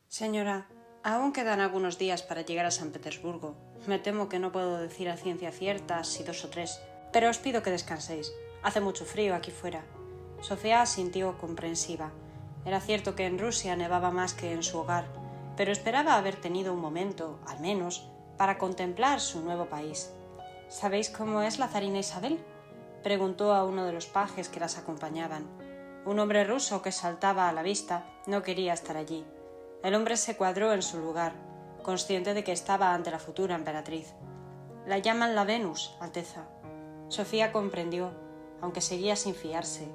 Señora, aún quedan algunos días para llegar a San Petersburgo. Me temo que no puedo decir a ciencia cierta si 2 o 3, pero os pido que descanséis. Hace mucho frío aquí fuera. Sofía asintió comprensiva. Era cierto que en Rusia nevaba más que en su hogar, pero esperaba haber tenido un momento, al menos, para contemplar su nuevo país. ¿Sabéis cómo es la zarina Isabel?, preguntó a uno de los pajes que las acompañaban. Un hombre ruso que saltaba a la vista no quería estar allí. El hombre se cuadró en su lugar, consciente de que estaba ante la futura emperatriz. La llaman la Venus, Alteza. Sofía comprendió, aunque seguía sin fiarse.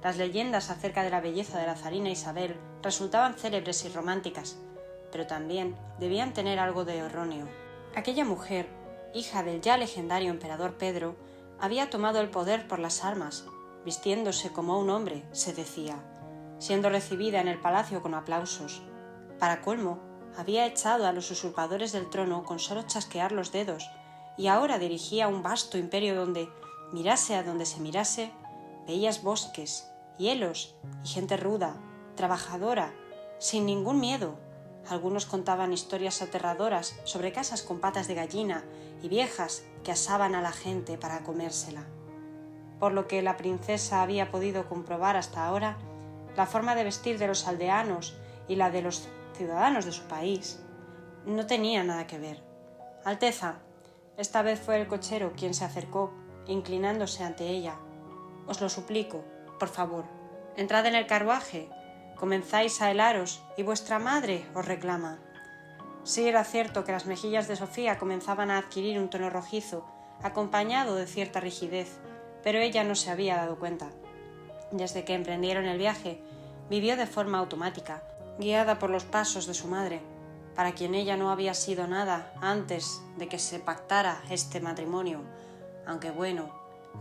Las leyendas acerca de la belleza de la zarina Isabel resultaban célebres y románticas, pero también debían tener algo de erróneo. Aquella mujer, hija del ya legendario emperador Pedro, había tomado el poder por las armas, vistiéndose como un hombre, se decía, siendo recibida en el palacio con aplausos. Para colmo, había echado a los usurpadores del trono con solo chasquear los dedos, y ahora dirigía un vasto imperio donde, mirase a donde se mirase, veías bosques, hielos y gente ruda, trabajadora, sin ningún miedo. Algunos contaban historias aterradoras sobre casas con patas de gallina y viejas que asaban a la gente para comérsela. Por lo que la princesa había podido comprobar hasta ahora, la forma de vestir de los aldeanos y la de los ciudadanos de su país no tenía nada que ver. Alteza, esta vez fue el cochero quien se acercó, inclinándose ante ella. Os lo suplico, por favor, entrad en el carruaje, comenzáis a helaros y vuestra madre os reclama. Sí, era cierto que las mejillas de Sofía comenzaban a adquirir un tono rojizo, acompañado de cierta rigidez, pero ella no se había dado cuenta. Desde que emprendieron el viaje, vivió de forma automática, guiada por los pasos de su madre, para quien ella no había sido nada antes de que se pactara este matrimonio, aunque bueno,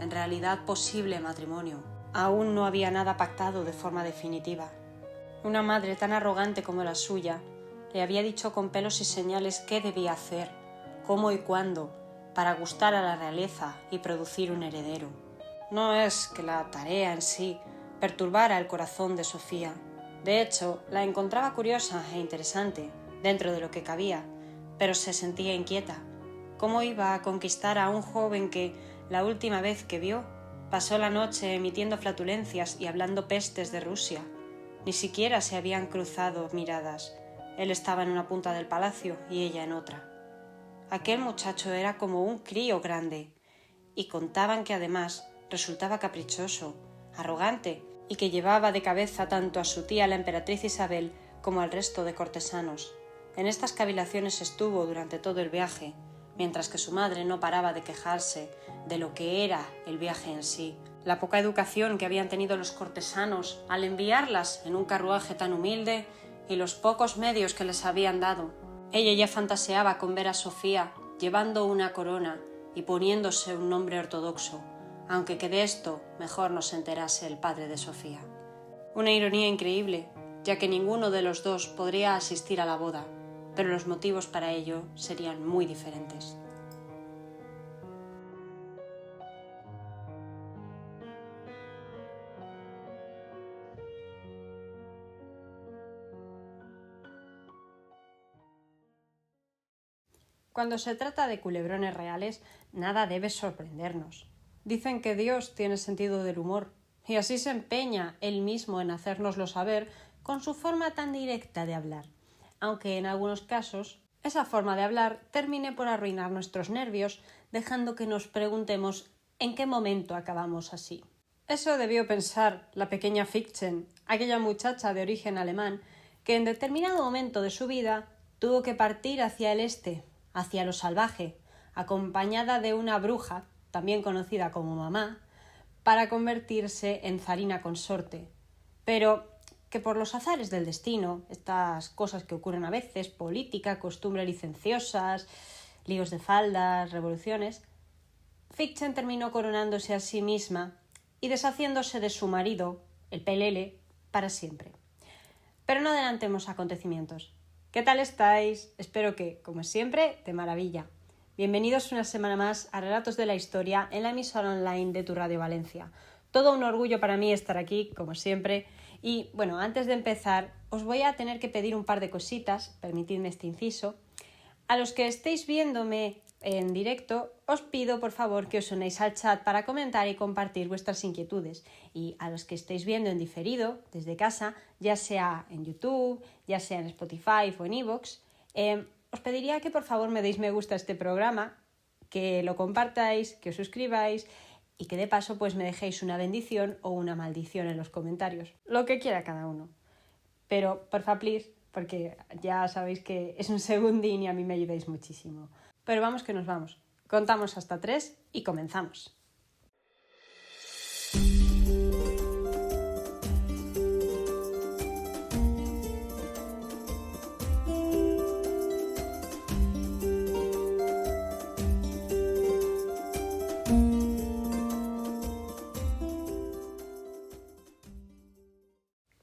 en realidad posible matrimonio. Aún no había nada pactado de forma definitiva. Una madre tan arrogante como la suya le había dicho con pelos y señales qué debía hacer, cómo y cuándo, para gustar a la realeza y producir un heredero. No es que la tarea en sí perturbara el corazón de Sofía. De hecho, la encontraba curiosa e interesante, dentro de lo que cabía, pero se sentía inquieta. ¿Cómo iba a conquistar a un joven que, la última vez que vio, pasó la noche emitiendo flatulencias y hablando pestes de Rusia? Ni siquiera se habían cruzado miradas. Él estaba en una punta del palacio y ella en otra. Aquel muchacho era como un crío grande, y contaban que además resultaba caprichoso, arrogante, y que llevaba de cabeza tanto a su tía la emperatriz Isabel como al resto de cortesanos. En estas cavilaciones estuvo durante todo el viaje, mientras que su madre no paraba de quejarse de lo que era el viaje en sí, la poca educación que habían tenido los cortesanos al enviarlas en un carruaje tan humilde y los pocos medios que les habían dado. Ella ya fantaseaba con ver a Sofía llevando una corona y poniéndose un nombre ortodoxo, aunque que de esto mejor no se enterase el padre de Sofía. Una ironía increíble, ya que ninguno de los dos podría asistir a la boda, pero los motivos para ello serían muy diferentes. Cuando se trata de culebrones reales, nada debe sorprendernos. Dicen que Dios tiene sentido del humor, y así se empeña él mismo en hacérnoslo saber con su forma tan directa de hablar, aunque en algunos casos esa forma de hablar termine por arruinar nuestros nervios, dejando que nos preguntemos en qué momento acabamos así. Eso debió pensar la pequeña Fichten, aquella muchacha de origen alemán, que en determinado momento de su vida tuvo que partir hacia el este, hacia lo salvaje, acompañada de una bruja, también conocida como mamá, para convertirse en zarina consorte, pero que por los azares del destino, estas cosas que ocurren a veces, política, costumbre licenciosas, líos de faldas, revoluciones, Fichten terminó coronándose a sí misma y deshaciéndose de su marido, el pelele, para siempre. Pero no adelantemos acontecimientos. ¿Qué tal estáis? Espero que, como siempre, de maravilla. Bienvenidos una semana más a Relatos de la Historia en la emisora online de Tu Radio Valencia. Todo un orgullo para mí estar aquí, como siempre, Y bueno, antes de empezar, os voy a tener que pedir un par de cositas, permitidme este inciso. A los que estéis viéndome en directo, os pido por favor que os unáis al chat para comentar y compartir vuestras inquietudes. Y a los que estéis viendo en diferido, desde casa, ya sea en YouTube, ya sea en Spotify o en iVoox, os pediría que por favor me deis me gusta a este programa, que lo compartáis, que os suscribáis y que de paso pues me dejéis una bendición o una maldición en los comentarios. Lo que quiera cada uno. Pero porfa, please, porque ya sabéis que es un segundín y a mí me ayudáis muchísimo. Pero vamos que nos vamos. Contamos hasta 3 y comenzamos.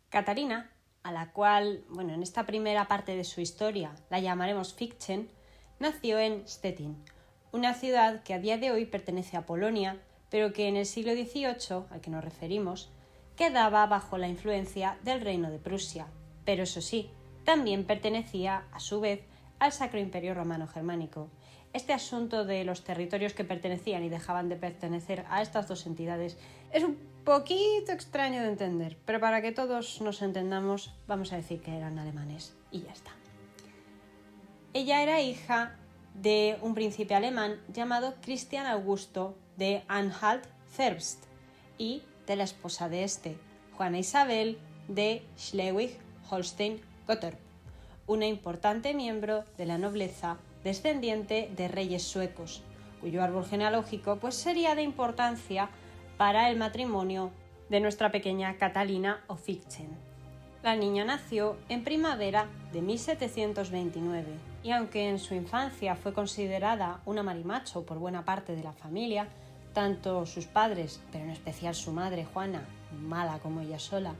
Catarina, a la cual, en esta primera parte de su historia la llamaremos Fiction, nació en Stettin, una ciudad que a día de hoy pertenece a Polonia, pero que en el siglo XVIII, al que nos referimos, quedaba bajo la influencia del Reino de Prusia, pero eso sí, también pertenecía, a su vez, al Sacro Imperio Romano Germánico. Este asunto de los territorios que pertenecían y dejaban de pertenecer a estas dos entidades es un poquito extraño de entender, pero para que todos nos entendamos, vamos a decir que eran alemanes y ya está. Ella era hija de un príncipe alemán llamado Christian Augusto de Anhalt-Zerbst y de la esposa de este, Juana Isabel de Schleswig-Holstein-Gottorp, una importante miembro de la nobleza descendiente de reyes suecos, cuyo árbol genealógico sería de importancia para el matrimonio de nuestra pequeña Catalina o Fiction. La niña nació en primavera de 1729 y aunque en su infancia fue considerada una marimacho por buena parte de la familia, tanto sus padres, pero en especial su madre Juana, mala como ella sola,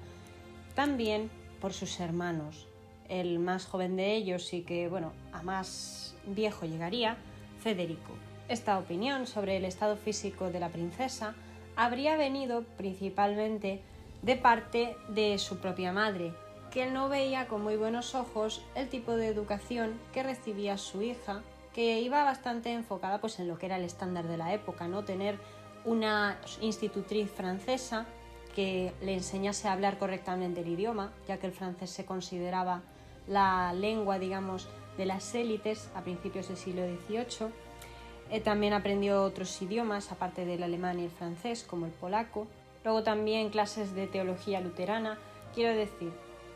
también por sus hermanos. El más joven de ellos y que, a más viejo llegaría, Federico. Esta opinión sobre el estado físico de la princesa habría venido principalmente de parte de su propia madre, que no veía con muy buenos ojos el tipo de educación que recibía su hija, que iba bastante enfocada en lo que era el estándar de la época, ¿no? Tener una institutriz francesa que le enseñase a hablar correctamente el idioma, ya que el francés se consideraba la lengua, de las élites a principios del siglo XVIII. También aprendió otros idiomas, aparte del alemán y el francés, como el polaco. Luego también clases de teología luterana. Quiero decir,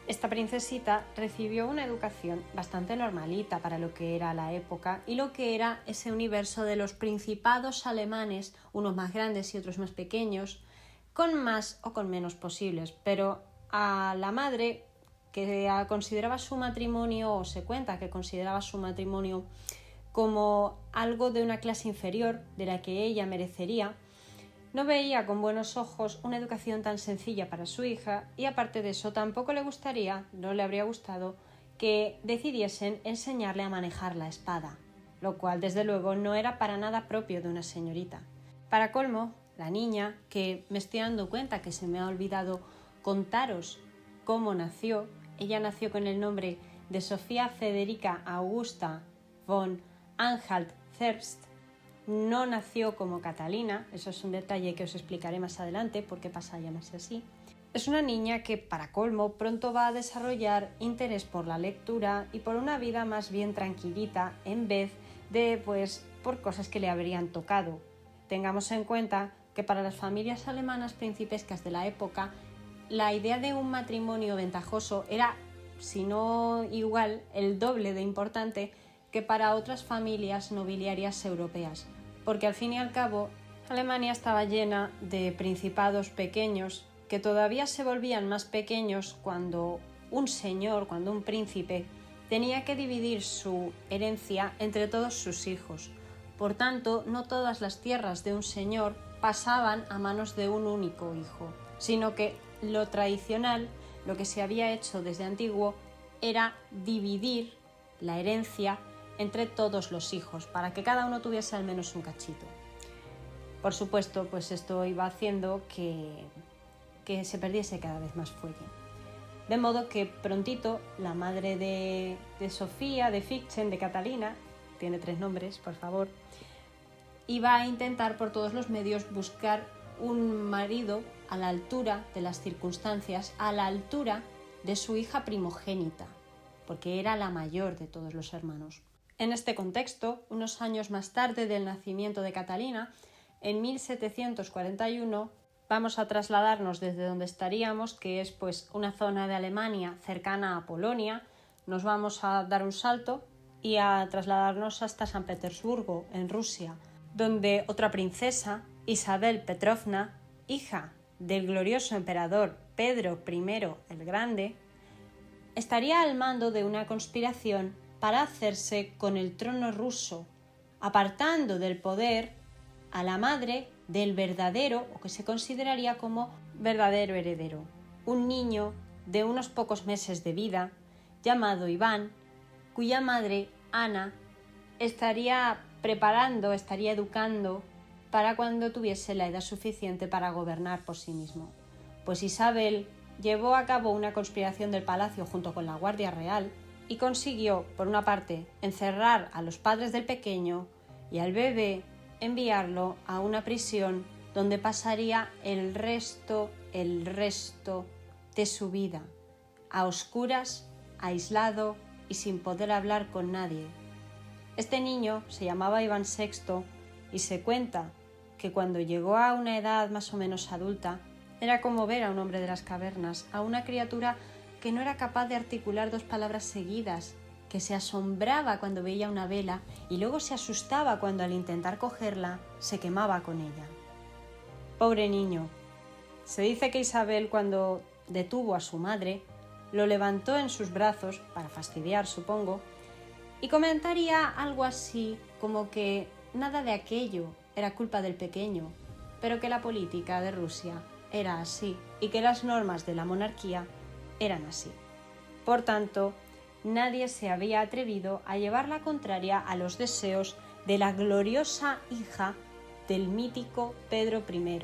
esta princesita recibió una educación bastante normalita para lo que era la época y lo que era ese universo de los principados alemanes, unos más grandes y otros más pequeños, con más o con menos posibles. Pero a la madre, que consideraba su matrimonio, o se cuenta que consideraba su matrimonio como algo de una clase inferior de la que ella merecería, no veía con buenos ojos una educación tan sencilla para su hija y aparte de eso tampoco no le habría gustado que decidiesen enseñarle a manejar la espada, lo cual desde luego no era para nada propio de una señorita. Para colmo, la niña, que me estoy dando cuenta que se me ha olvidado contaros cómo nació, ella nació con el nombre de Sofía Federica Augusta von Anhalt-Zerbst, no nació como Catalina, eso es un detalle que os explicaré más adelante por qué pasa a llamarse así. Es una niña que, para colmo, pronto va a desarrollar interés por la lectura y por una vida más bien tranquilita en vez de, por cosas que le habrían tocado. Tengamos en cuenta que para las familias alemanas principescas de la época, la idea de un matrimonio ventajoso era, si no igual, el doble de importante que para otras familias nobiliarias europeas, porque al fin y al cabo Alemania estaba llena de principados pequeños que todavía se volvían más pequeños cuando un príncipe tenía que dividir su herencia entre todos sus hijos. Por tanto, no todas las tierras de un señor pasaban a manos de un único hijo, sino que lo tradicional, lo que se había hecho desde antiguo, era dividir la herencia entre todos los hijos, para que cada uno tuviese al menos un cachito. Por supuesto, esto iba haciendo que se perdiese cada vez más fuelle. De modo que prontito la madre de Sofía, de Fitchen, de Catalina, tiene 3 nombres, por favor, iba a intentar por todos los medios buscar un marido a la altura de las circunstancias, a la altura de su hija primogénita, porque era la mayor de todos los hermanos. En este contexto, unos años más tarde del nacimiento de Catalina, en 1741, vamos a trasladarnos desde donde estaríamos, que es pues una zona de Alemania cercana a Polonia. Nos vamos a dar un salto y a trasladarnos hasta San Petersburgo, en Rusia, donde otra princesa, Isabel Petrovna, hija del glorioso emperador Pedro I el Grande, estaría al mando de una conspiración para hacerse con el trono ruso, apartando del poder a la madre del verdadero, o que se consideraría como verdadero heredero, un niño de unos pocos meses de vida, llamado Iván, cuya madre, Ana, estaría preparando, estaría educando para cuando tuviese la edad suficiente para gobernar por sí mismo. Pues Isabel llevó a cabo una conspiración del palacio junto con la Guardia Real y consiguió, por una parte, encerrar a los padres del pequeño y al bebé enviarlo a una prisión donde pasaría el resto de su vida, a oscuras, aislado y sin poder hablar con nadie. Este niño se llamaba Iván VI y se cuenta que cuando llegó a una edad más o menos adulta, era como ver a un hombre de las cavernas, a una criatura que no era capaz de articular 2 palabras seguidas, que se asombraba cuando veía una vela y luego se asustaba cuando al intentar cogerla se quemaba con ella. Pobre niño. Se dice que Isabel, cuando detuvo a su madre, lo levantó en sus brazos, para fastidiar supongo, y comentaría algo así como que nada de aquello era culpa del pequeño, pero que la política de Rusia era así y que las normas de la monarquía eran así. Por tanto, nadie se había atrevido a llevar la contraria a los deseos de la gloriosa hija del mítico Pedro I.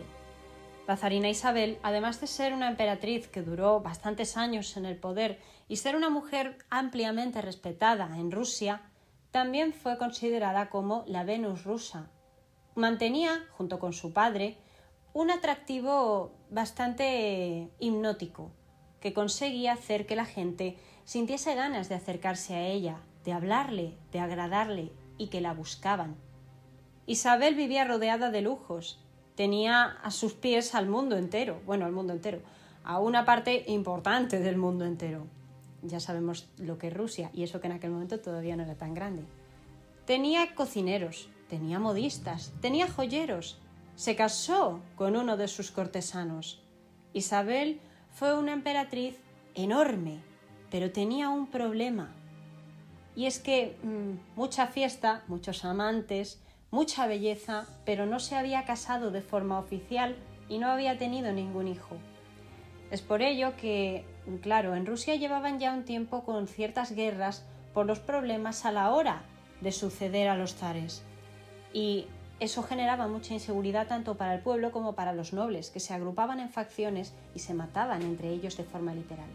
La zarina Isabel, además de ser una emperatriz que duró bastantes años en el poder y ser una mujer ampliamente respetada en Rusia, también fue considerada como la Venus rusa. Mantenía, junto con su padre, un atractivo bastante hipnótico, que conseguía hacer que la gente sintiese ganas de acercarse a ella, de hablarle, de agradarle y que la buscaban. Isabel vivía rodeada de lujos, tenía a sus pies al mundo entero, a una parte importante del mundo entero. Ya sabemos lo que es Rusia y eso que en aquel momento todavía no era tan grande. Tenía cocineros, tenía modistas, tenía joyeros. Se casó con uno de sus cortesanos. Isabel fue una emperatriz enorme, pero tenía un problema. Y es que mucha fiesta, muchos amantes, mucha belleza, pero no se había casado de forma oficial y no había tenido ningún hijo. Es por ello que, claro, en Rusia llevaban ya un tiempo con ciertas guerras por los problemas a la hora de suceder a los zares. Y eso generaba mucha inseguridad tanto para el pueblo como para los nobles, que se agrupaban en facciones y se mataban entre ellos de forma literal.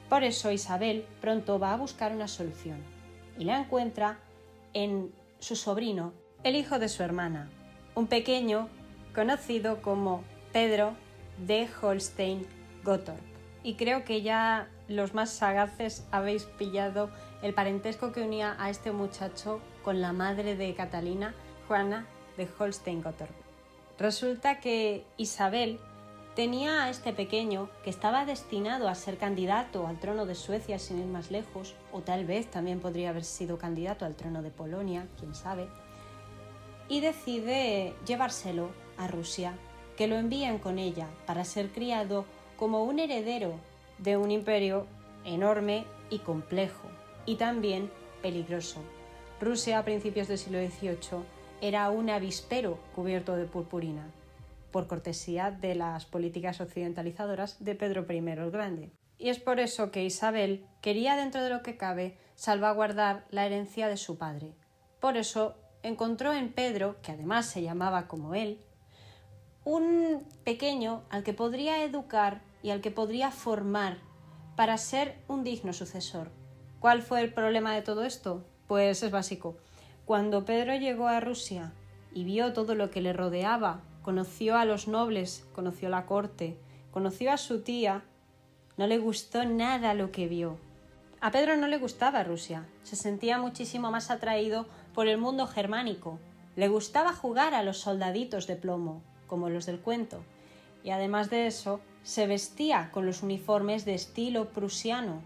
Por eso Isabel pronto va a buscar una solución y la encuentra en su sobrino, el hijo de su hermana, un pequeño conocido como Pedro de Holstein-Gottorp. Y creo que ya los más sagaces habéis pillado el parentesco que unía a este muchacho con la madre de Catalina, Juana de Holstein-Gottorp. Resulta que Isabel tenía a este pequeño que estaba destinado a ser candidato al trono de Suecia sin ir más lejos, o tal vez también podría haber sido candidato al trono de Polonia, quién sabe, y decide llevárselo a Rusia, que lo envían con ella para ser criado como un heredero de un imperio enorme y complejo, y también peligroso. Rusia a principios del siglo XVIII era un avispero cubierto de purpurina, por cortesía de las políticas occidentalizadoras de Pedro I el Grande. Y es por eso que Isabel quería, dentro de lo que cabe, salvaguardar la herencia de su padre. Por eso encontró en Pedro, que además se llamaba como él, un pequeño al que podría educar y al que podría formar para ser un digno sucesor. ¿Cuál fue el problema de todo esto? Pues es básico. Cuando Pedro llegó a Rusia y vio todo lo que le rodeaba, conoció a los nobles, conoció la corte, conoció a su tía, no le gustó nada lo que vio. A Pedro no le gustaba Rusia, se sentía muchísimo más atraído por el mundo germánico. Le gustaba jugar a los soldaditos de plomo, como los del cuento, y además de eso, se vestía con los uniformes de estilo prusiano.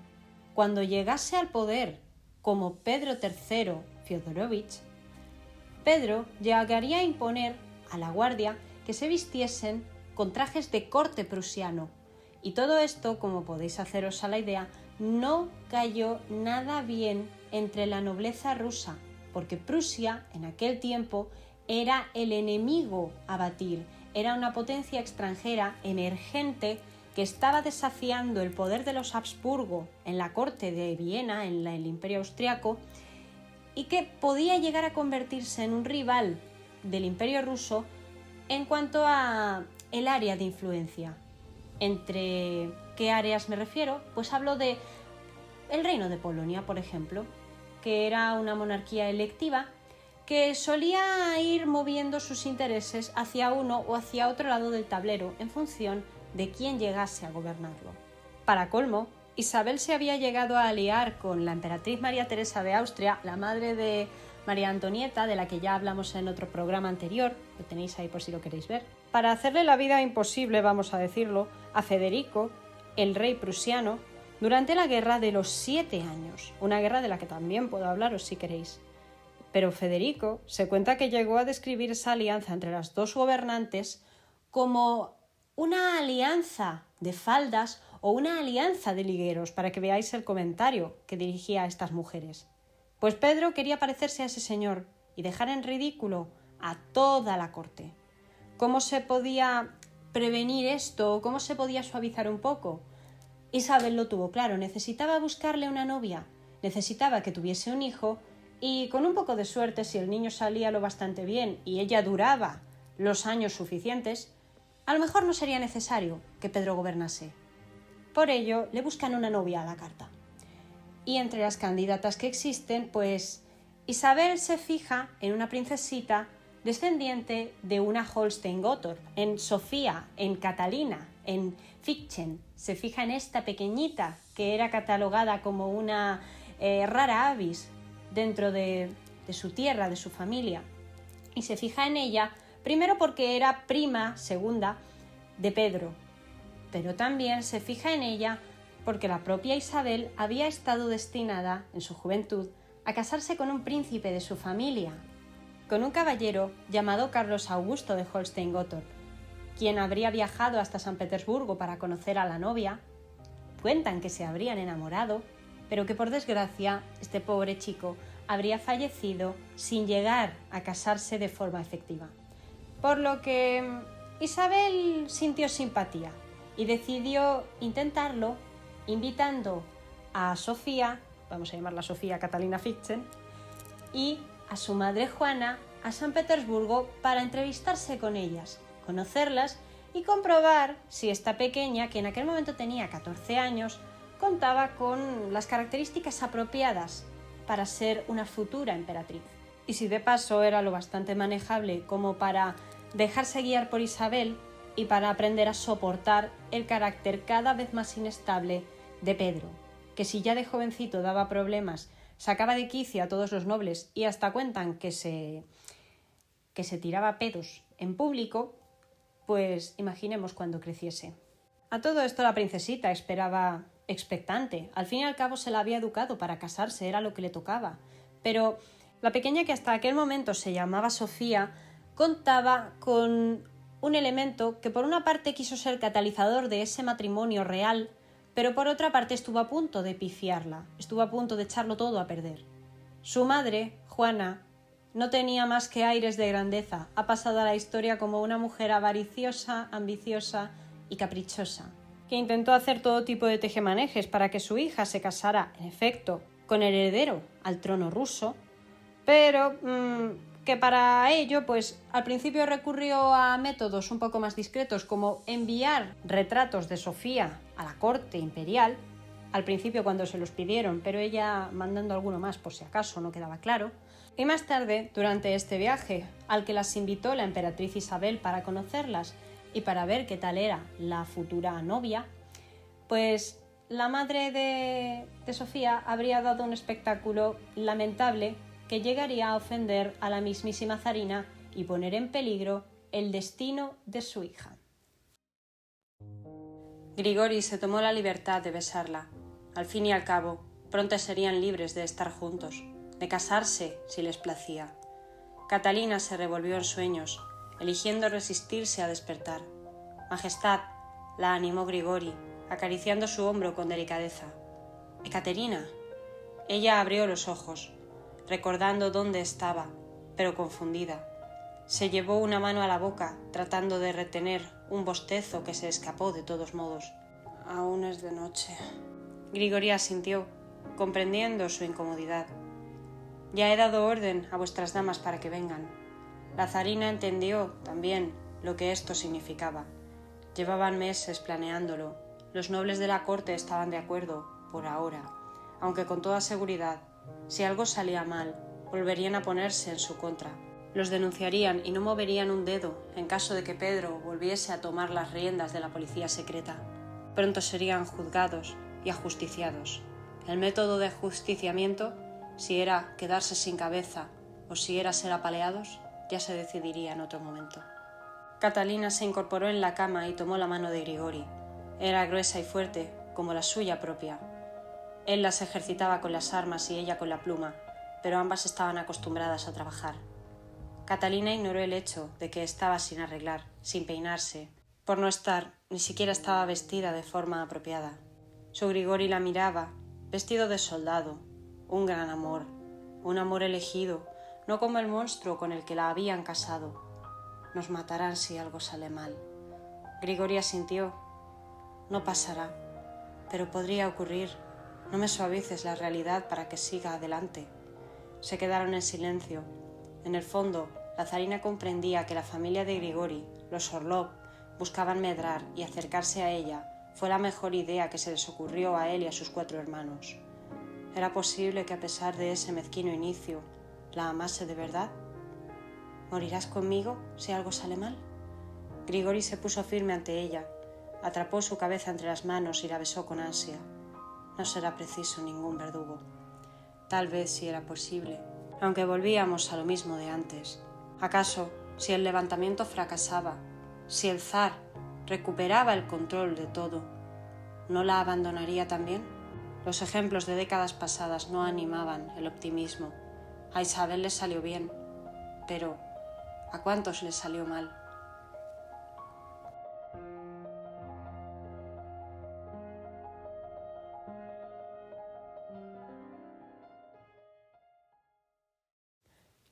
Cuando llegase al poder, como Pedro III Fyodorovich, Pedro llegaría a imponer a la guardia que se vistiesen con trajes de corte prusiano. Y todo esto, como podéis haceros a la idea, no cayó nada bien entre la nobleza rusa, porque Prusia en aquel tiempo era el enemigo a batir, era una potencia extranjera emergente que estaba desafiando el poder de los Habsburgo en la corte de Viena, en el Imperio Austriaco, y que podía llegar a convertirse en un rival del Imperio ruso en cuanto a el área de influencia. ¿Entre qué áreas me refiero? Pues hablo de el Reino de Polonia, por ejemplo, que era una monarquía electiva que solía ir moviendo sus intereses hacia uno o hacia otro lado del tablero en función de quién llegase a gobernarlo. Para colmo, Isabel se había llegado a aliar con la emperatriz María Teresa de Austria, la madre de María Antonieta, de la que ya hablamos en otro programa anterior, lo tenéis ahí por si lo queréis ver, para hacerle la vida imposible, vamos a decirlo, a Federico, el rey prusiano, durante la Guerra de los 7 años, una guerra de la que también puedo hablaros si queréis. Pero Federico se cuenta que llegó a describir esa alianza entre las dos gobernantes como una alianza de faldas o una alianza de ligueros, para que veáis el comentario que dirigía a estas mujeres. Pues Pedro quería parecerse a ese señor y dejar en ridículo a toda la corte. ¿Cómo se podía prevenir esto? ¿Cómo se podía suavizar un poco? Isabel lo tuvo claro, necesitaba buscarle una novia, necesitaba que tuviese un hijo y con un poco de suerte, si el niño salía lo bastante bien y ella duraba los años suficientes, a lo mejor no sería necesario que Pedro gobernase. Por ello, le buscan una novia a la carta. Y entre las candidatas que existen, pues Isabel se fija en una princesita descendiente de una Holstein-Gottorp, en Sofía, en Catalina, en Fichten. Se fija en esta pequeñita que era catalogada como una rara avis dentro de su tierra, de su familia. Y se fija en ella, primero porque era prima segunda de Pedro, pero también se fija en ella porque la propia Isabel había estado destinada, en su juventud, a casarse con un príncipe de su familia, con un caballero llamado Carlos Augusto de Holstein-Gottorp, quien habría viajado hasta San Petersburgo para conocer a la novia. Cuentan que se habrían enamorado, pero que por desgracia este pobre chico habría fallecido sin llegar a casarse de forma efectiva. Por lo que Isabel sintió simpatía y decidió intentarlo invitando a Sofía, vamos a llamarla Sofía Catalina Fichten, y a su madre Juana a San Petersburgo para entrevistarse con ellas, conocerlas y comprobar si esta pequeña, que en aquel momento tenía 14 años, contaba con las características apropiadas para ser una futura emperatriz. Y si de paso era lo bastante manejable como para dejarse guiar por Isabel y para aprender a soportar el carácter cada vez más inestable de Pedro, que si ya de jovencito daba problemas, sacaba de quicio a todos los nobles y hasta cuentan que se tiraba pedos en público, pues imaginemos cuando creciese. A todo esto la princesita esperaba expectante. Al fin y al cabo se la había educado para casarse, era lo que le tocaba. Pero la pequeña, que hasta aquel momento se llamaba Sofía, contaba con un elemento que por una parte quiso ser catalizador de ese matrimonio real, pero por otra parte estuvo a punto de pifiarla, estuvo a punto de echarlo todo a perder. Su madre, Juana, no tenía más que aires de grandeza, ha pasado a la historia como una mujer avariciosa, ambiciosa y caprichosa, que intentó hacer todo tipo de tejemanejes para que su hija se casara, en efecto, con el heredero al trono ruso, pero que para ello, pues al principio recurrió a métodos un poco más discretos, como enviar retratos de Sofía a la corte imperial, al principio cuando se los pidieron, pero ella mandando alguno más por si acaso no quedaba claro. Y más tarde, durante este viaje, al que las invitó la emperatriz Isabel para conocerlas y para ver qué tal era la futura novia, pues la madre de Sofía habría dado un espectáculo lamentable que llegaría a ofender a la mismísima zarina y poner en peligro el destino de su hija. Grigori se tomó la libertad de besarla. Al fin y al cabo, pronto serían libres de estar juntos, de casarse si les placía. Catalina se revolvió en sueños, eligiendo resistirse a despertar. Majestad, la animó Grigori, acariciando su hombro con delicadeza. —¿Ekaterina? Ella abrió los ojos, recordando dónde estaba, pero confundida. Se llevó una mano a la boca, tratando de retener un bostezo que se escapó de todos modos. —Aún es de noche. Grigori asintió, comprendiendo su incomodidad. —Ya he dado orden a vuestras damas para que vengan. La zarina entendió también lo que esto significaba. Llevaban meses planeándolo. Los nobles de la corte estaban de acuerdo, por ahora, aunque con toda seguridad, si algo salía mal, volverían a ponerse en su contra. Los denunciarían y no moverían un dedo en caso de que Pedro volviese a tomar las riendas de la policía secreta. Pronto serían juzgados y ajusticiados. El método de ajusticiamiento, si era quedarse sin cabeza o si era ser apaleados, ya se decidiría en otro momento. Catalina se incorporó en la cama y tomó la mano de Grigori. Era gruesa y fuerte, como la suya propia. Él las ejercitaba con las armas y ella con la pluma, pero ambas estaban acostumbradas a trabajar. Catalina ignoró el hecho de que estaba sin arreglar, sin peinarse. Por no estar, ni siquiera estaba vestida de forma apropiada. Su Grigori la miraba, vestido de soldado, un gran amor, un amor elegido, no como el monstruo con el que la habían casado. Nos matarán si algo sale mal. Grigori asintió. No pasará, pero podría ocurrir. No me suavices la realidad para que siga adelante. Se quedaron en silencio. En el fondo, la zarina comprendía que la familia de Grigori, los Orlov, buscaban medrar y acercarse a ella fue la mejor idea que se les ocurrió a él y a sus 4 hermanos. ¿Era posible que a pesar de ese mezquino inicio, la amase de verdad? ¿Morirás conmigo si algo sale mal? Grigori se puso firme ante ella, atrapó su cabeza entre las manos y la besó con ansia. No será preciso ningún verdugo. Tal vez si era posible, aunque volvíamos a lo mismo de antes. ¿Acaso, si el levantamiento fracasaba, si el zar recuperaba el control de todo, no la abandonaría también? Los ejemplos de décadas pasadas no animaban el optimismo. A Isabel le salió bien, pero ¿a cuántos les salió mal?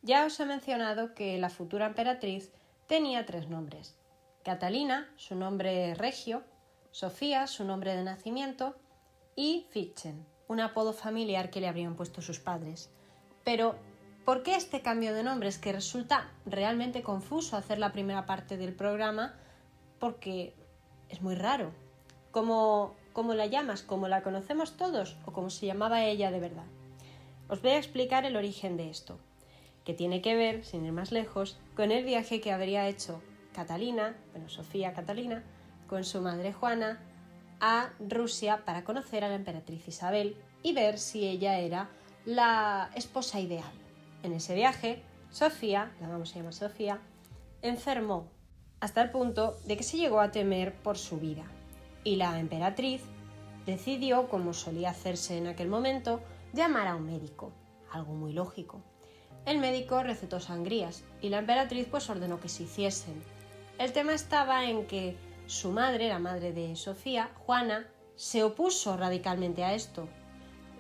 Ya os he mencionado que la futura emperatriz tenía 3 nombres. Catalina, su nombre regio, Sofía, su nombre de nacimiento, y Fitchen, un apodo familiar que le habrían puesto sus padres. Pero, ¿por qué este cambio de nombres que resulta realmente confuso hacer la primera parte del programa? Porque es muy raro. ¿Cómo la llamas? ¿Cómo la conocemos todos? ¿O cómo se llamaba ella de verdad? Os voy a explicar el origen de esto, que tiene que ver, sin ir más lejos, con el viaje que habría hecho Sofía Catalina, con su madre Juana, a Rusia para conocer a la emperatriz Isabel y ver si ella era la esposa ideal. En ese viaje, Sofía, la vamos a llamar Sofía, enfermó hasta el punto de que se llegó a temer por su vida. Y la emperatriz decidió, como solía hacerse en aquel momento, llamar a un médico, algo muy lógico. El médico recetó sangrías y la emperatriz ordenó que se hiciesen. El tema estaba en que su madre, la madre de Sofía, Juana, se opuso radicalmente a esto.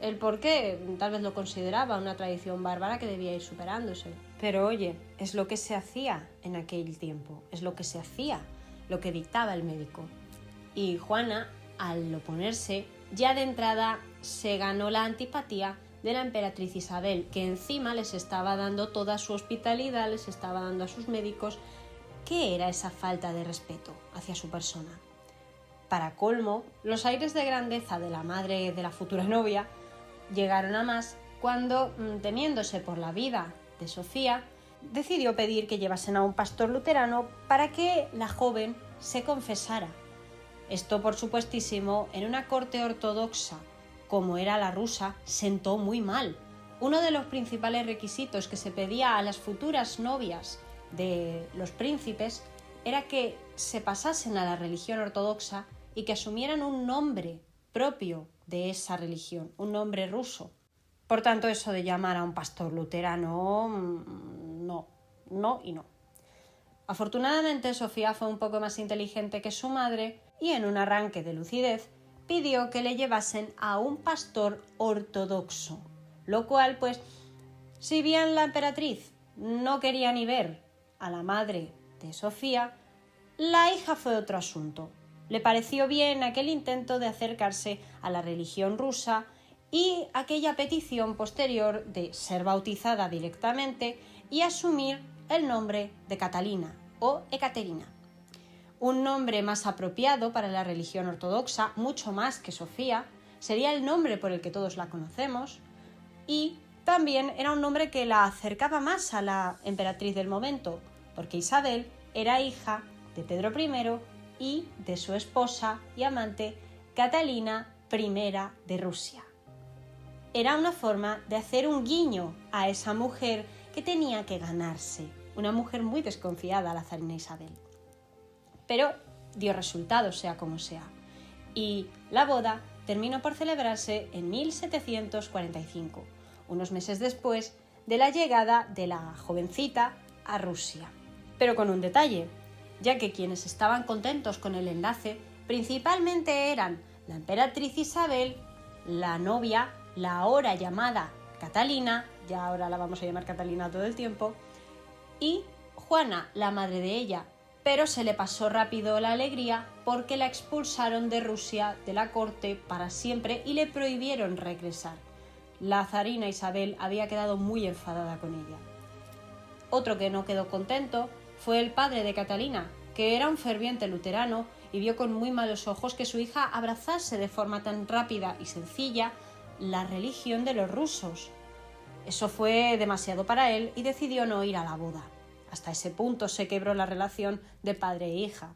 El por qué, tal vez lo consideraba una tradición bárbara que debía ir superándose. Pero oye, es lo que se hacía en aquel tiempo, es lo que se hacía, lo que dictaba el médico. Y Juana, al oponerse, ya de entrada se ganó la antipatía de la emperatriz Isabel, que encima les estaba dando toda su hospitalidad, les estaba dando a sus médicos. ¿Qué era esa falta de respeto hacia su persona? Para colmo, los aires de grandeza de la madre de la futura novia llegaron a más cuando, temiéndose por la vida de Sofía, decidió pedir que llevasen a un pastor luterano para que la joven se confesara. Esto, por supuestísimo, en una corte ortodoxa, como era la rusa, sentó muy mal. Uno de los principales requisitos que se pedía a las futuras novias de los príncipes era que se pasasen a la religión ortodoxa y que asumieran un nombre propio de esa religión, un nombre ruso. Por tanto, eso de llamar a un pastor luterano, no y no. Afortunadamente, Sofía fue un poco más inteligente que su madre y, en un arranque de lucidez, pidió que le llevasen a un pastor ortodoxo, lo cual, pues, si bien la emperatriz no quería ni ver a la madre de Sofía, la hija fue otro asunto. Le pareció bien aquel intento de acercarse a la religión rusa y aquella petición posterior de ser bautizada directamente y asumir el nombre de Catalina o Ekaterina. Un nombre más apropiado para la religión ortodoxa, mucho más que Sofía, sería el nombre por el que todos la conocemos, y también era un nombre que la acercaba más a la emperatriz del momento, porque Isabel era hija de Pedro I y de su esposa y amante Catalina I de Rusia. Era una forma de hacer un guiño a esa mujer que tenía que ganarse, una mujer muy desconfiada, la zarina Isabel. Pero dio resultados, sea como sea, y la boda terminó por celebrarse en 1745, unos meses después de la llegada de la jovencita a Rusia. Pero con un detalle, ya que quienes estaban contentos con el enlace principalmente eran la emperatriz Isabel, la novia, la ahora llamada Catalina, ya ahora la vamos a llamar Catalina todo el tiempo, y Juana, la madre de ella, pero se le pasó rápido la alegría porque la expulsaron de Rusia, de la corte, para siempre y le prohibieron regresar. La zarina Isabel había quedado muy enfadada con ella. Otro que no quedó contento fue el padre de Catalina, que era un ferviente luterano y vio con muy malos ojos que su hija abrazase de forma tan rápida y sencilla la religión de los rusos. Eso fue demasiado para él y decidió no ir a la boda. Hasta ese punto se quebró la relación de padre e hija.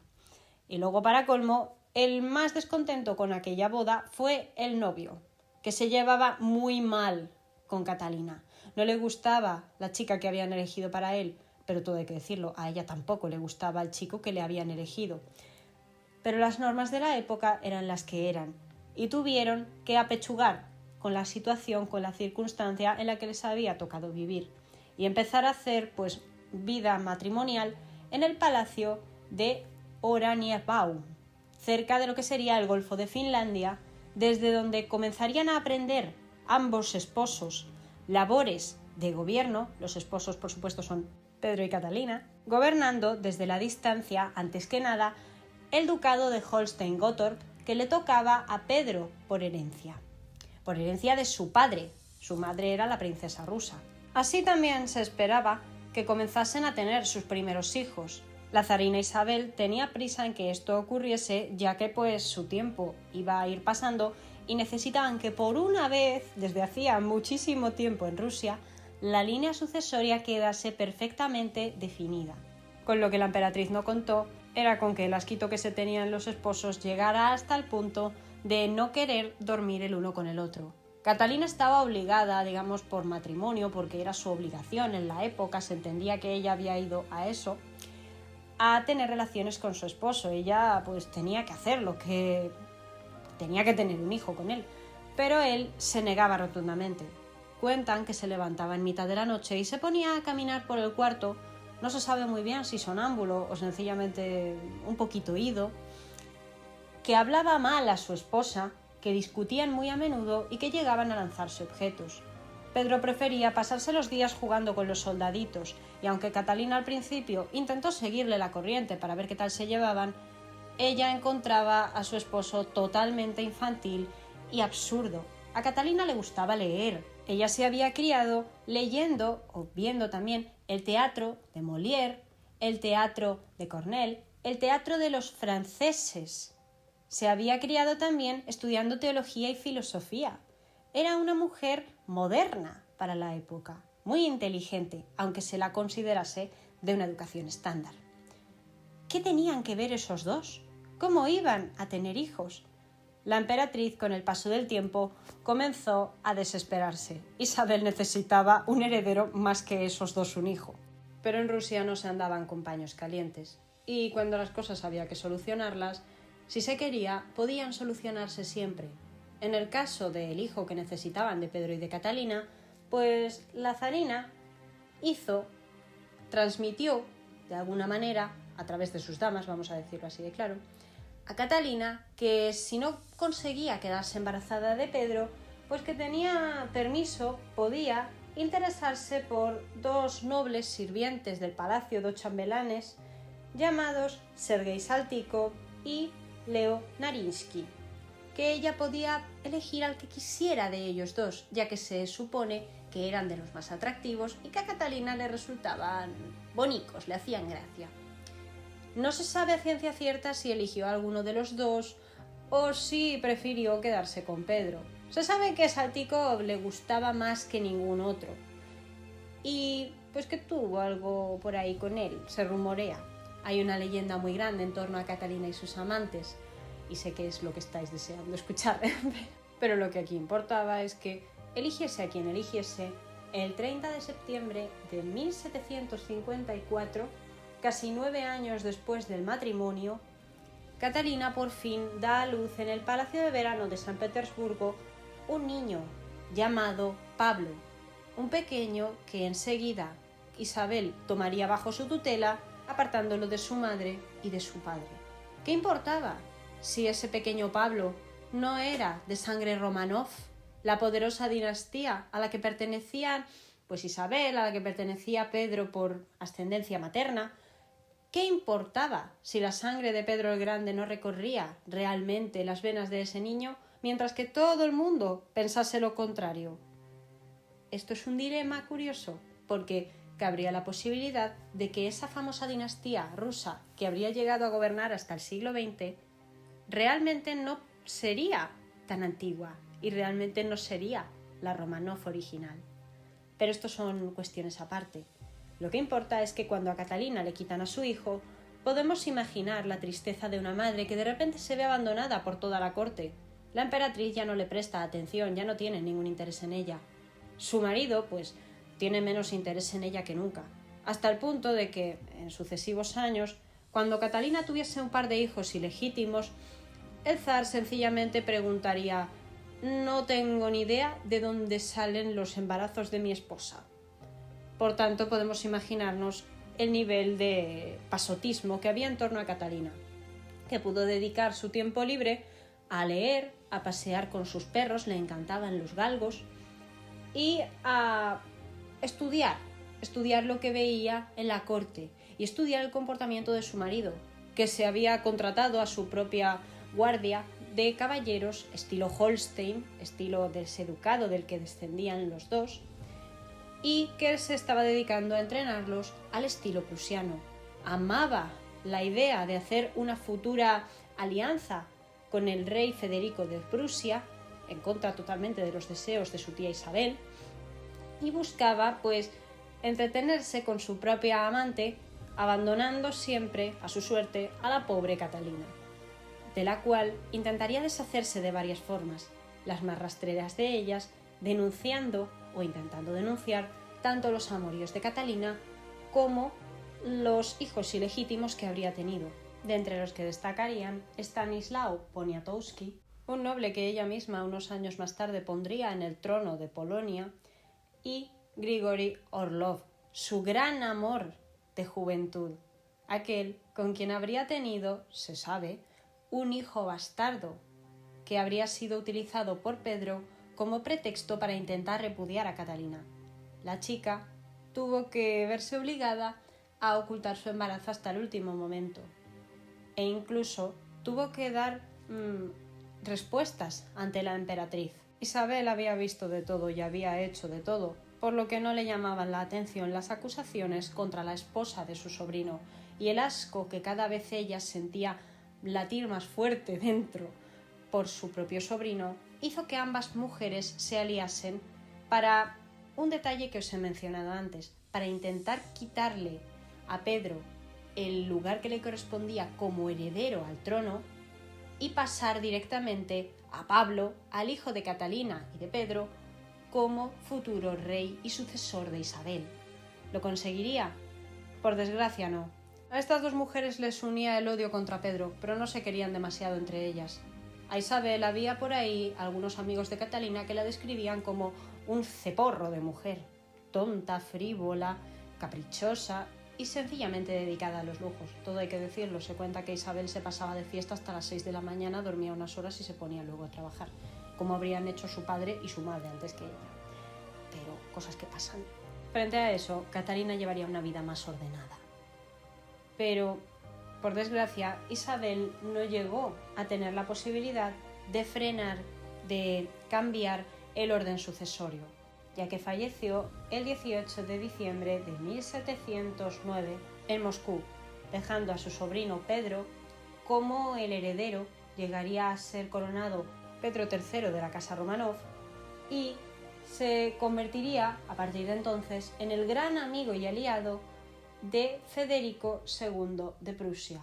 Y luego, para colmo, el más descontento con aquella boda fue el novio, que se llevaba muy mal con Catalina. No le gustaba la chica que habían elegido para él, pero todo hay que decirlo, a ella tampoco le gustaba el chico que le habían elegido. Pero las normas de la época eran las que eran, y tuvieron que apechugar con la situación, con la circunstancia en la que les había tocado vivir, y empezar a hacer, pues, vida matrimonial en el palacio de Oranienbaum, cerca de lo que sería el Golfo de Finlandia, desde donde comenzarían a aprender ambos esposos labores de gobierno. Los esposos, por supuesto, son Pedro y Catalina, gobernando desde la distancia, antes que nada, el ducado de Holstein-Gottorp, que le tocaba a Pedro por herencia de su padre. Su madre era la princesa rusa. Así también se esperaba que comenzasen a tener sus primeros hijos. La zarina Isabel tenía prisa en que esto ocurriese, ya que pues su tiempo iba a ir pasando y necesitaban que por una vez, desde hacía muchísimo tiempo en Rusia, la línea sucesoria quedase perfectamente definida. Con lo que la emperatriz no contó era con que el asquito que se tenían los esposos llegara hasta el punto de no querer dormir el uno con el otro. Catalina estaba obligada, digamos, por matrimonio, porque era su obligación en la época, se entendía que ella había ido a eso, a tener relaciones con su esposo. Ella pues tenía que hacerlo, que tenía que tener un hijo con él, pero él se negaba rotundamente. Cuentan que se levantaba en mitad de la noche y se ponía a caminar por el cuarto, no se sabe muy bien si sonámbulo o sencillamente un poquito ido, que hablaba mal a su esposa, que discutían muy a menudo y que llegaban a lanzarse objetos. Pedro prefería pasarse los días jugando con los soldaditos, y aunque Catalina al principio intentó seguirle la corriente para ver qué tal se llevaban, ella encontraba a su esposo totalmente infantil y absurdo. A Catalina le gustaba leer. Ella se había criado leyendo o viendo también el teatro de Molière, el teatro de Corneille, el teatro de los franceses. se había criado también estudiando teología y filosofía. Era una mujer moderna para la época, muy inteligente, aunque se la considerase de una educación estándar. ¿Qué tenían que ver esos dos? ¿Cómo iban a tener hijos? La emperatriz, con el paso del tiempo, comenzó a desesperarse. Isabel necesitaba un heredero más que esos dos un hijo. Pero en Rusia no se andaban con paños calientes. Y cuando las cosas había que solucionarlas, si se quería, podían solucionarse siempre. En el caso del hijo que necesitaban de Pedro y de Catalina, pues la zarina transmitió, de alguna manera, a través de sus damas, vamos a decirlo así de claro, a Catalina que si no conseguía quedarse embarazada de Pedro, pues que tenía permiso, podía interesarse por dos nobles sirvientes del palacio de chambelanes llamados Sergei Saltykov y Leo Narinsky, que ella podía elegir al que quisiera de ellos dos, ya que se supone que eran de los más atractivos y que a Catalina le resultaban bonicos, le hacían gracia. No se sabe a ciencia cierta si eligió a alguno de los dos o si prefirió quedarse con Pedro. Se sabe que Saltykov le gustaba más que ningún otro y pues que tuvo algo por ahí con él, se rumorea. Hay una leyenda muy grande en torno a Catalina y sus amantes y sé que es lo que estáis deseando escuchar, pero lo que aquí importaba es que eligiese a quien eligiese, el 30 de septiembre de 1754, casi 9 años después del matrimonio, Catalina por fin da a luz en el Palacio de Verano de San Petersburgo un niño llamado Pablo, un pequeño que enseguida Isabel tomaría bajo su tutela, apartándolo de su madre y de su padre. ¿Qué importaba si ese pequeño Pablo no era de sangre Romanov, la poderosa dinastía a la que pertenecían pues Isabel, a la que pertenecía Pedro por ascendencia materna? ¿Qué importaba si la sangre de Pedro el Grande no recorría realmente las venas de ese niño, mientras que todo el mundo pensase lo contrario? Esto es un dilema curioso, porque cabría la posibilidad de que esa famosa dinastía rusa que habría llegado a gobernar hasta el siglo XX realmente no sería tan antigua y realmente no sería la Romanov original. Pero esto son cuestiones aparte. Lo que importa es que cuando a Catalina le quitan a su hijo, podemos imaginar la tristeza de una madre que de repente se ve abandonada por toda la corte. La emperatriz ya no le presta atención, ya no tiene ningún interés en ella. Su marido, pues, tiene menos interés en ella que nunca, hasta el punto de que, en sucesivos años, cuando Catalina tuviese un par de hijos ilegítimos, el zar sencillamente preguntaría: «No tengo ni idea de dónde salen los embarazos de mi esposa». Por tanto, podemos imaginarnos el nivel de pasotismo que había en torno a Catalina, que pudo dedicar su tiempo libre a leer, a pasear con sus perros, le encantaban los galgos, y a estudiar lo que veía en la corte y estudiar el comportamiento de su marido, que se había contratado a su propia guardia de caballeros estilo Holstein, estilo del seducado del que descendían los dos, y que se estaba dedicando a entrenarlos al estilo prusiano. Amaba la idea de hacer una futura alianza con el rey Federico de Prusia, en contra totalmente de los deseos de su tía Isabel, y buscaba, pues, entretenerse con su propia amante, abandonando siempre, a su suerte, a la pobre Catalina, de la cual intentaría deshacerse de varias formas, las más rastreras de ellas, denunciando o intentando denunciar tanto los amoríos de Catalina como los hijos ilegítimos que habría tenido, de entre los que destacarían Stanislao Poniatowski, un noble que ella misma unos años más tarde pondría en el trono de Polonia, y Grigori Orlov, su gran amor de juventud, aquel con quien habría tenido, se sabe, un hijo bastardo, que habría sido utilizado por Pedro como pretexto para intentar repudiar a Catalina. La chica tuvo que verse obligada a ocultar su embarazo hasta el último momento, e incluso tuvo que dar respuestas ante la emperatriz. Isabel había visto de todo y había hecho de todo, por lo que no le llamaban la atención las acusaciones contra la esposa de su sobrino y el asco que cada vez ella sentía latir más fuerte dentro por su propio sobrino, hizo que ambas mujeres se aliasen para un detalle que os he mencionado antes, para intentar quitarle a Pedro el lugar que le correspondía como heredero al trono y pasar directamente a Pablo, al hijo de Catalina y de Pedro, como futuro rey y sucesor de Isabel. ¿Lo conseguiría? Por desgracia no. A estas dos mujeres les unía el odio contra Pedro, pero no se querían demasiado entre ellas. A Isabel había por ahí algunos amigos de Catalina que la describían como un ceporro de mujer, tonta, frívola, caprichosa y sencillamente dedicada a los lujos. Todo hay que decirlo, se cuenta que Isabel se pasaba de fiesta hasta las 6 de la mañana, dormía unas horas y se ponía luego a trabajar, como habrían hecho su padre y su madre antes que ella. Pero cosas que pasan. Frente a eso, Catalina llevaría una vida más ordenada. Pero, por desgracia, Isabel no llegó a tener la posibilidad de frenar, de cambiar el orden sucesorio, ya que falleció el 18 de diciembre de 1709 en Moscú, dejando a su sobrino Pedro como el heredero. Llegaría a ser coronado Pedro III de la Casa Romanov y se convertiría, a partir de entonces, en el gran amigo y aliado de Federico II de Prusia,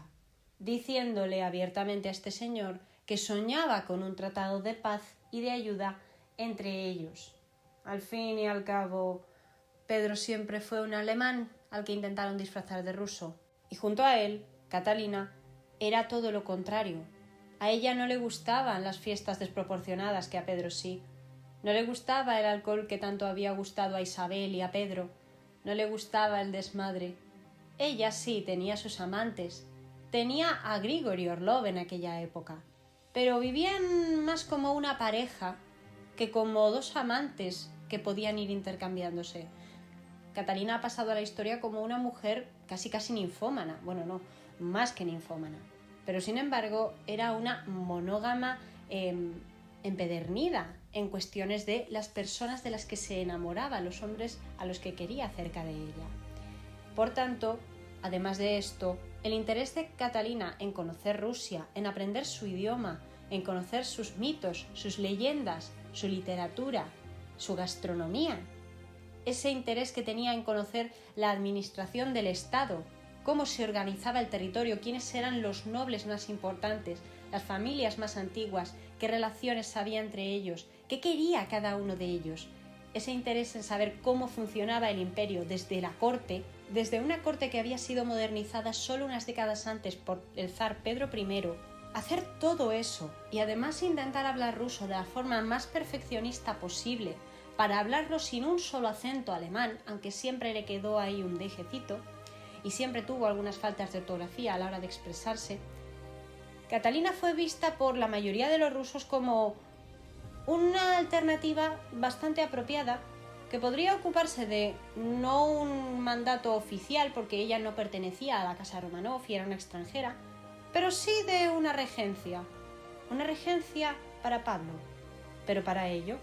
diciéndole abiertamente a este señor que soñaba con un tratado de paz y de ayuda entre ellos. Al fin y al cabo, Pedro siempre fue un alemán al que intentaron disfrazar de ruso, y junto a él, Catalina era todo lo contrario. A ella no le gustaban las fiestas desproporcionadas, que a Pedro sí. No le gustaba el alcohol que tanto había gustado a Isabel y a Pedro. No le gustaba el desmadre. Ella sí tenía sus amantes. Tenía a Grigori Orlov en aquella época. Pero vivían más como una pareja que como dos amantes que podían ir intercambiándose. Catalina ha pasado a la historia como una mujer casi ninfómana. Bueno, no, más que ninfómana. Pero sin embargo era una monógama empedernida en cuestiones de las personas de las que se enamoraba, los hombres a los que quería cerca de ella. Por tanto, además de esto, el interés de Catalina en conocer Rusia, en aprender su idioma, en conocer sus mitos, sus leyendas, su literatura, su gastronomía, ese interés que tenía en conocer la administración del Estado, cómo se organizaba el territorio, quiénes eran los nobles más importantes, las familias más antiguas, qué relaciones había entre ellos, qué quería cada uno de ellos. Ese interés en saber cómo funcionaba el imperio desde la corte, desde una corte que había sido modernizada solo unas décadas antes por el zar Pedro I, hacer todo eso y además intentar hablar ruso de la forma más perfeccionista posible, para hablarlo sin un solo acento alemán, aunque siempre le quedó ahí un dejecito, y siempre tuvo algunas faltas de ortografía a la hora de expresarse, Catalina fue vista por la mayoría de los rusos como una alternativa bastante apropiada, que podría ocuparse de no un mandato oficial, porque ella no pertenecía a la Casa Romanov y era una extranjera, pero sí de una regencia para Pablo. Pero para ello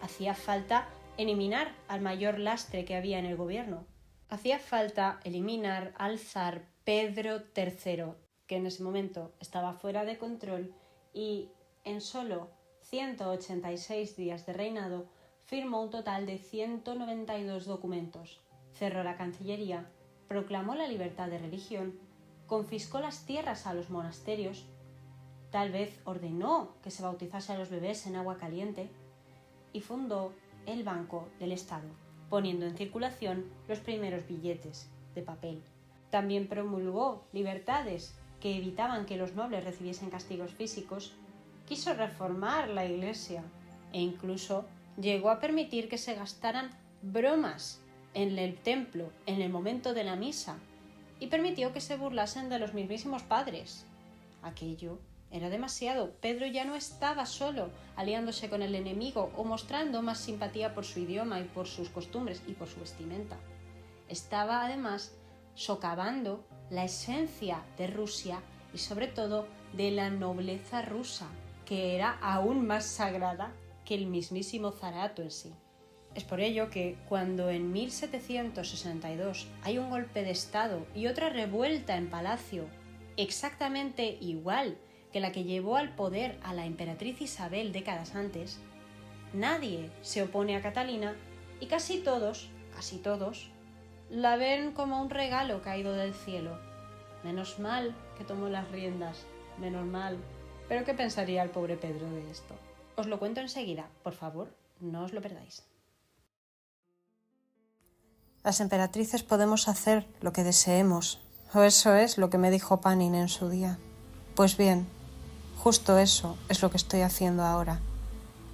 hacía falta eliminar al mayor lastre que había en el gobierno. Hacía falta eliminar al zar Pedro III, que en ese momento estaba fuera de control y en solo 186 días de reinado firmó un total de 192 documentos, cerró la Cancillería, proclamó la libertad de religión, confiscó las tierras a los monasterios, tal vez ordenó que se bautizase a los bebés en agua caliente y fundó el Banco del Estado, poniendo en circulación los primeros billetes de papel. También promulgó libertades que evitaban que los nobles recibiesen castigos físicos, quiso reformar la Iglesia e incluso llegó a permitir que se gastaran bromas en el templo en el momento de la misa y permitió que se burlasen de los mismísimos padres. Aquello era demasiado. Pedro ya no estaba solo aliándose con el enemigo o mostrando más simpatía por su idioma y por sus costumbres y por su vestimenta. Estaba además socavando la esencia de Rusia y sobre todo de la nobleza rusa, que era aún más sagrada que el mismísimo zarato en sí. Es por ello que cuando en 1762 hay un golpe de estado y otra revuelta en palacio exactamente igual que la que llevó al poder a la emperatriz Isabel décadas antes, nadie se opone a Catalina y casi todos, la ven como un regalo caído del cielo. Menos mal que tomó las riendas, menos mal. ¿Pero qué pensaría el pobre Pedro de esto? Os lo cuento enseguida, por favor, no os lo perdáis. Las emperatrices podemos hacer lo que deseemos, o eso es lo que me dijo Panin en su día. Pues bien, justo eso es lo que estoy haciendo ahora,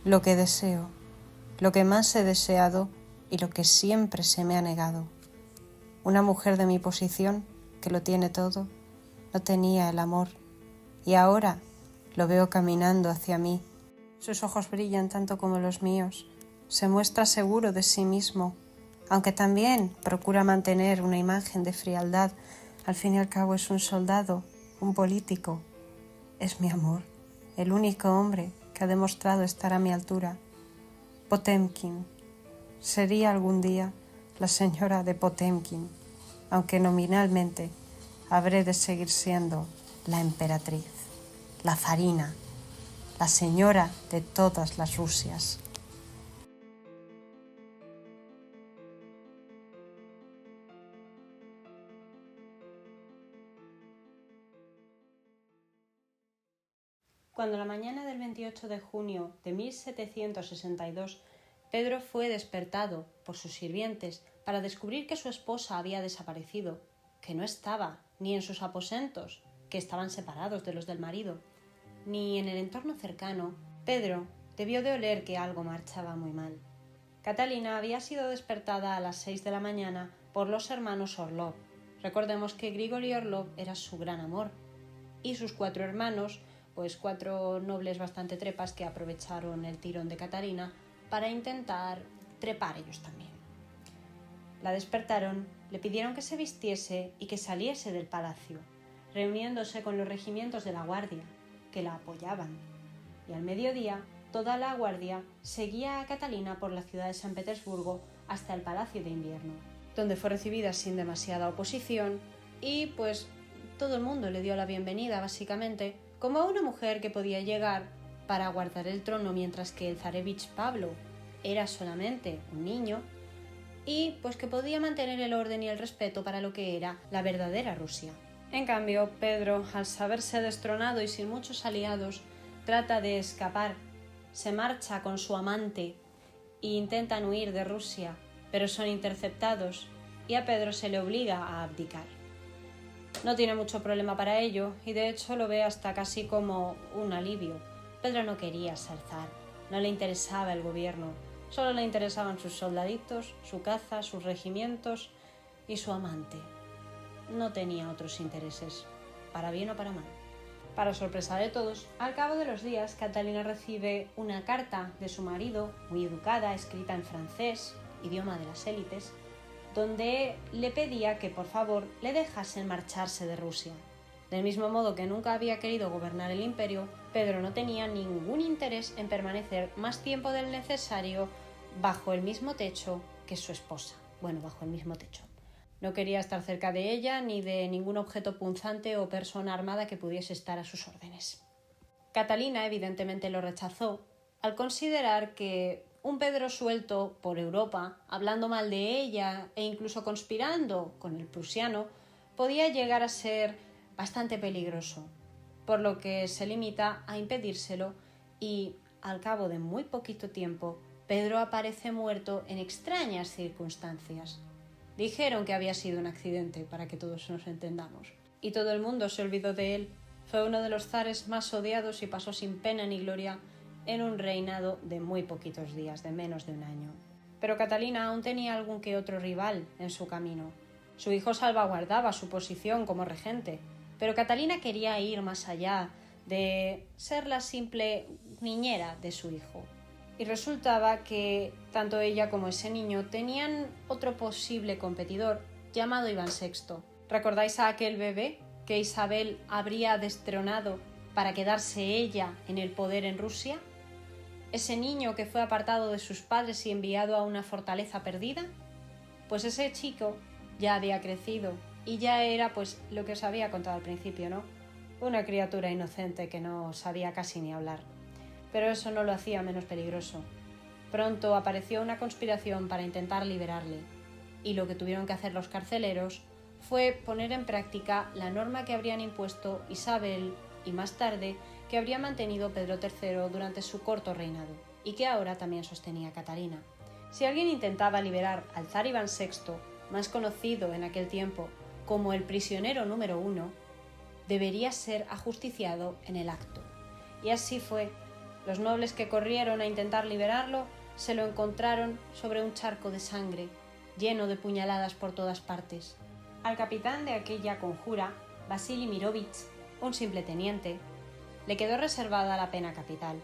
lo que deseo, lo que más he deseado y lo que siempre se me ha negado. Una mujer de mi posición, que lo tiene todo, no tenía el amor, y ahora lo veo caminando hacia mí. Sus ojos brillan tanto como los míos, se muestra seguro de sí mismo, aunque también procura mantener una imagen de frialdad. Al fin y al cabo es un soldado, un político. Es mi amor, el único hombre que ha demostrado estar a mi altura. Potemkin. Sería algún día la señora de Potemkin, aunque nominalmente habré de seguir siendo la emperatriz, la zarina, la señora de todas las Rusias. Cuando la mañana del 28 de junio de 1762 Pedro fue despertado por sus sirvientes para descubrir que su esposa había desaparecido, que no estaba ni en sus aposentos, que estaban separados de los del marido, ni en el entorno cercano, Pedro debió de oler que algo marchaba muy mal. Catalina había sido despertada a las 6 de la mañana por los hermanos Orlov. Recordemos que Grigori Orlov era su gran amor, y sus 4 hermanos, pues 4 nobles bastante trepas que aprovecharon el tirón de Catalina para intentar trepar ellos también. La despertaron, le pidieron que se vistiese y que saliese del palacio, reuniéndose con los regimientos de la guardia, que la apoyaban, y al mediodía toda la guardia seguía a Catalina por la ciudad de San Petersburgo hasta el Palacio de Invierno, donde fue recibida sin demasiada oposición y pues todo el mundo le dio la bienvenida básicamente como a una mujer que podía llegar para guardar el trono mientras que el zarevich Pablo era solamente un niño y pues que podía mantener el orden y el respeto para lo que era la verdadera Rusia. En cambio, Pedro, al saberse destronado y sin muchos aliados, trata de escapar, se marcha con su amante e intentan huir de Rusia, pero son interceptados y a Pedro se le obliga a abdicar. No tiene mucho problema para ello y de hecho lo ve hasta casi como un alivio. Pedro no quería ser zar, no le interesaba el gobierno, solo le interesaban sus soldaditos, su caza, sus regimientos y su amante. No tenía otros intereses, para bien o para mal. Para sorpresa de todos, al cabo de los días, Catalina recibe una carta de su marido, muy educada, escrita en francés, idioma de las élites, donde le pedía que por favor le dejasen marcharse de Rusia. Del mismo modo que nunca había querido gobernar el imperio, Pedro no tenía ningún interés en permanecer más tiempo del necesario bajo el mismo techo que su esposa. Bueno, bajo el mismo techo. No quería estar cerca de ella ni de ningún objeto punzante o persona armada que pudiese estar a sus órdenes. Catalina evidentemente lo rechazó al considerar que un Pedro suelto por Europa, hablando mal de ella e incluso conspirando con el prusiano, podía llegar a ser bastante peligroso, por lo que se limita a impedírselo y, al cabo de muy poquito tiempo, Pedro aparece muerto en extrañas circunstancias. Dijeron que había sido un accidente, para que todos nos entendamos, y todo el mundo se olvidó de él. Fue uno de los zares más odiados y pasó sin pena ni gloria en un reinado de muy poquitos días, de menos de un año. Pero Catalina aún tenía algún que otro rival en su camino. Su hijo salvaguardaba su posición como regente, pero Catalina quería ir más allá de ser la simple niñera de su hijo. Y resultaba que tanto ella como ese niño tenían otro posible competidor llamado Iván VI. ¿Recordáis a aquel bebé que Isabel habría destronado para quedarse ella en el poder en Rusia? ¿Ese niño que fue apartado de sus padres y enviado a una fortaleza perdida? Pues ese chico ya había crecido y ya era pues lo que os había contado al principio, ¿no? Una criatura inocente que no sabía casi ni hablar. Pero eso no lo hacía menos peligroso. Pronto apareció una conspiración para intentar liberarle, y lo que tuvieron que hacer los carceleros fue poner en práctica la norma que habrían impuesto Isabel y más tarde que habría mantenido Pedro III durante su corto reinado, y que ahora también sostenía Catalina. Si alguien intentaba liberar al zar Iván VI, más conocido en aquel tiempo como el prisionero número 1, debería ser ajusticiado en el acto. Y así fue. Los nobles que corrieron a intentar liberarlo se lo encontraron sobre un charco de sangre, lleno de puñaladas por todas partes. Al capitán de aquella conjura, Vasili Mirovich, un simple teniente, le quedó reservada la pena capital,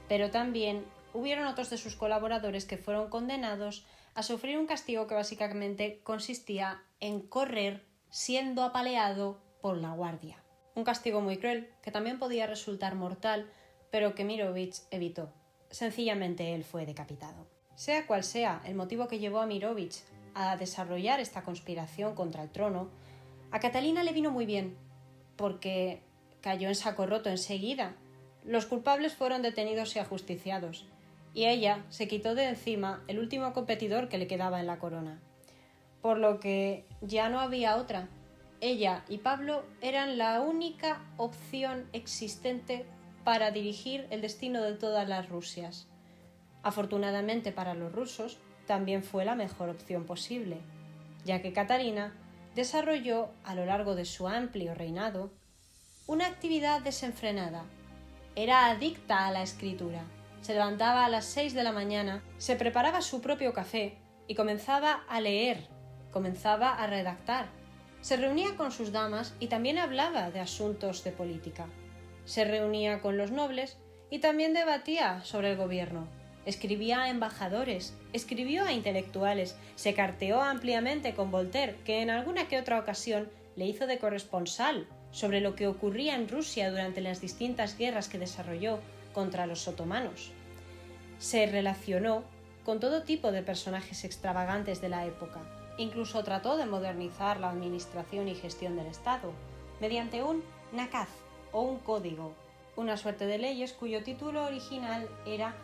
pero también hubieron otros de sus colaboradores que fueron condenados a sufrir un castigo que básicamente consistía en correr siendo apaleado por la guardia. Un castigo muy cruel, que también podía resultar mortal, pero que Mirovich evitó. Sencillamente él fue decapitado. Sea cual sea el motivo que llevó a Mirovich a desarrollar esta conspiración contra el trono, a Catalina le vino muy bien, porque cayó en saco roto enseguida. Los culpables fueron detenidos y ajusticiados, y ella se quitó de encima el último competidor que le quedaba en la corona. Por lo que ya no había otra. Ella y Pablo eran la única opción existente para dirigir el destino de todas las Rusias. Afortunadamente para los rusos, también fue la mejor opción posible, ya que Catalina desarrolló a lo largo de su amplio reinado una actividad desenfrenada. Era adicta a la escritura. Se levantaba a las 6 de la mañana, se preparaba su propio café y comenzaba a leer, comenzaba a redactar. Se reunía con sus damas y también hablaba de asuntos de política. Se reunía con los nobles y también debatía sobre el gobierno. Escribía a embajadores, escribió a intelectuales, se carteó ampliamente con Voltaire, que en alguna que otra ocasión le hizo de corresponsal sobre lo que ocurría en Rusia durante las distintas guerras que desarrolló contra los otomanos. Se relacionó con todo tipo de personajes extravagantes de la época. Incluso trató de modernizar la administración y gestión del Estado mediante un nakaz o un código, una suerte de leyes cuyo título original era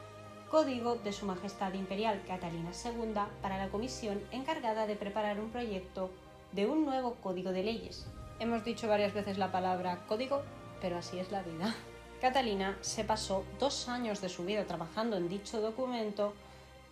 Código de Su Majestad Imperial Catalina II para la comisión encargada de preparar un proyecto de un nuevo código de leyes. Hemos dicho varias veces la palabra código, pero así es la vida. Catalina se pasó 2 años de su vida trabajando en dicho documento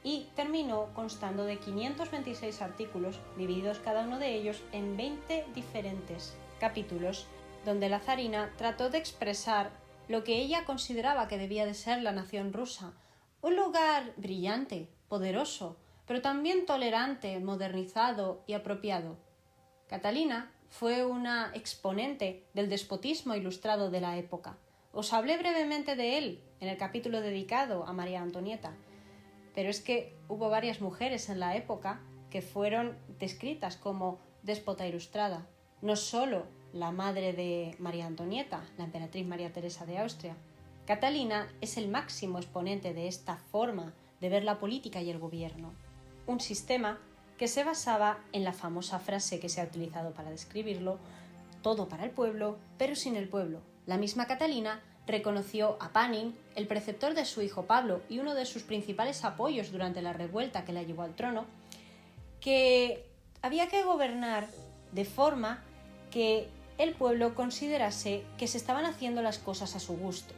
y terminó constando de 526 artículos, divididos cada uno de ellos en 20 diferentes capítulos, donde la zarina trató de expresar lo que ella consideraba que debía de ser la nación rusa, un lugar brillante, poderoso, pero también tolerante, modernizado y apropiado. Catalina fue una exponente del despotismo ilustrado de la época. Os hablé brevemente de él en el capítulo dedicado a María Antonieta, pero es que hubo varias mujeres en la época que fueron descritas como déspota ilustrada. No solo la madre de María Antonieta, la emperatriz María Teresa de Austria. Catalina es el máximo exponente de esta forma de ver la política y el gobierno. Un sistema que se basaba en la famosa frase que se ha utilizado para describirlo: todo para el pueblo, pero sin el pueblo. La misma Catalina reconoció a Panin, el preceptor de su hijo Pablo y uno de sus principales apoyos durante la revuelta que la llevó al trono, que había que gobernar de forma que el pueblo considerase que se estaban haciendo las cosas a su gusto,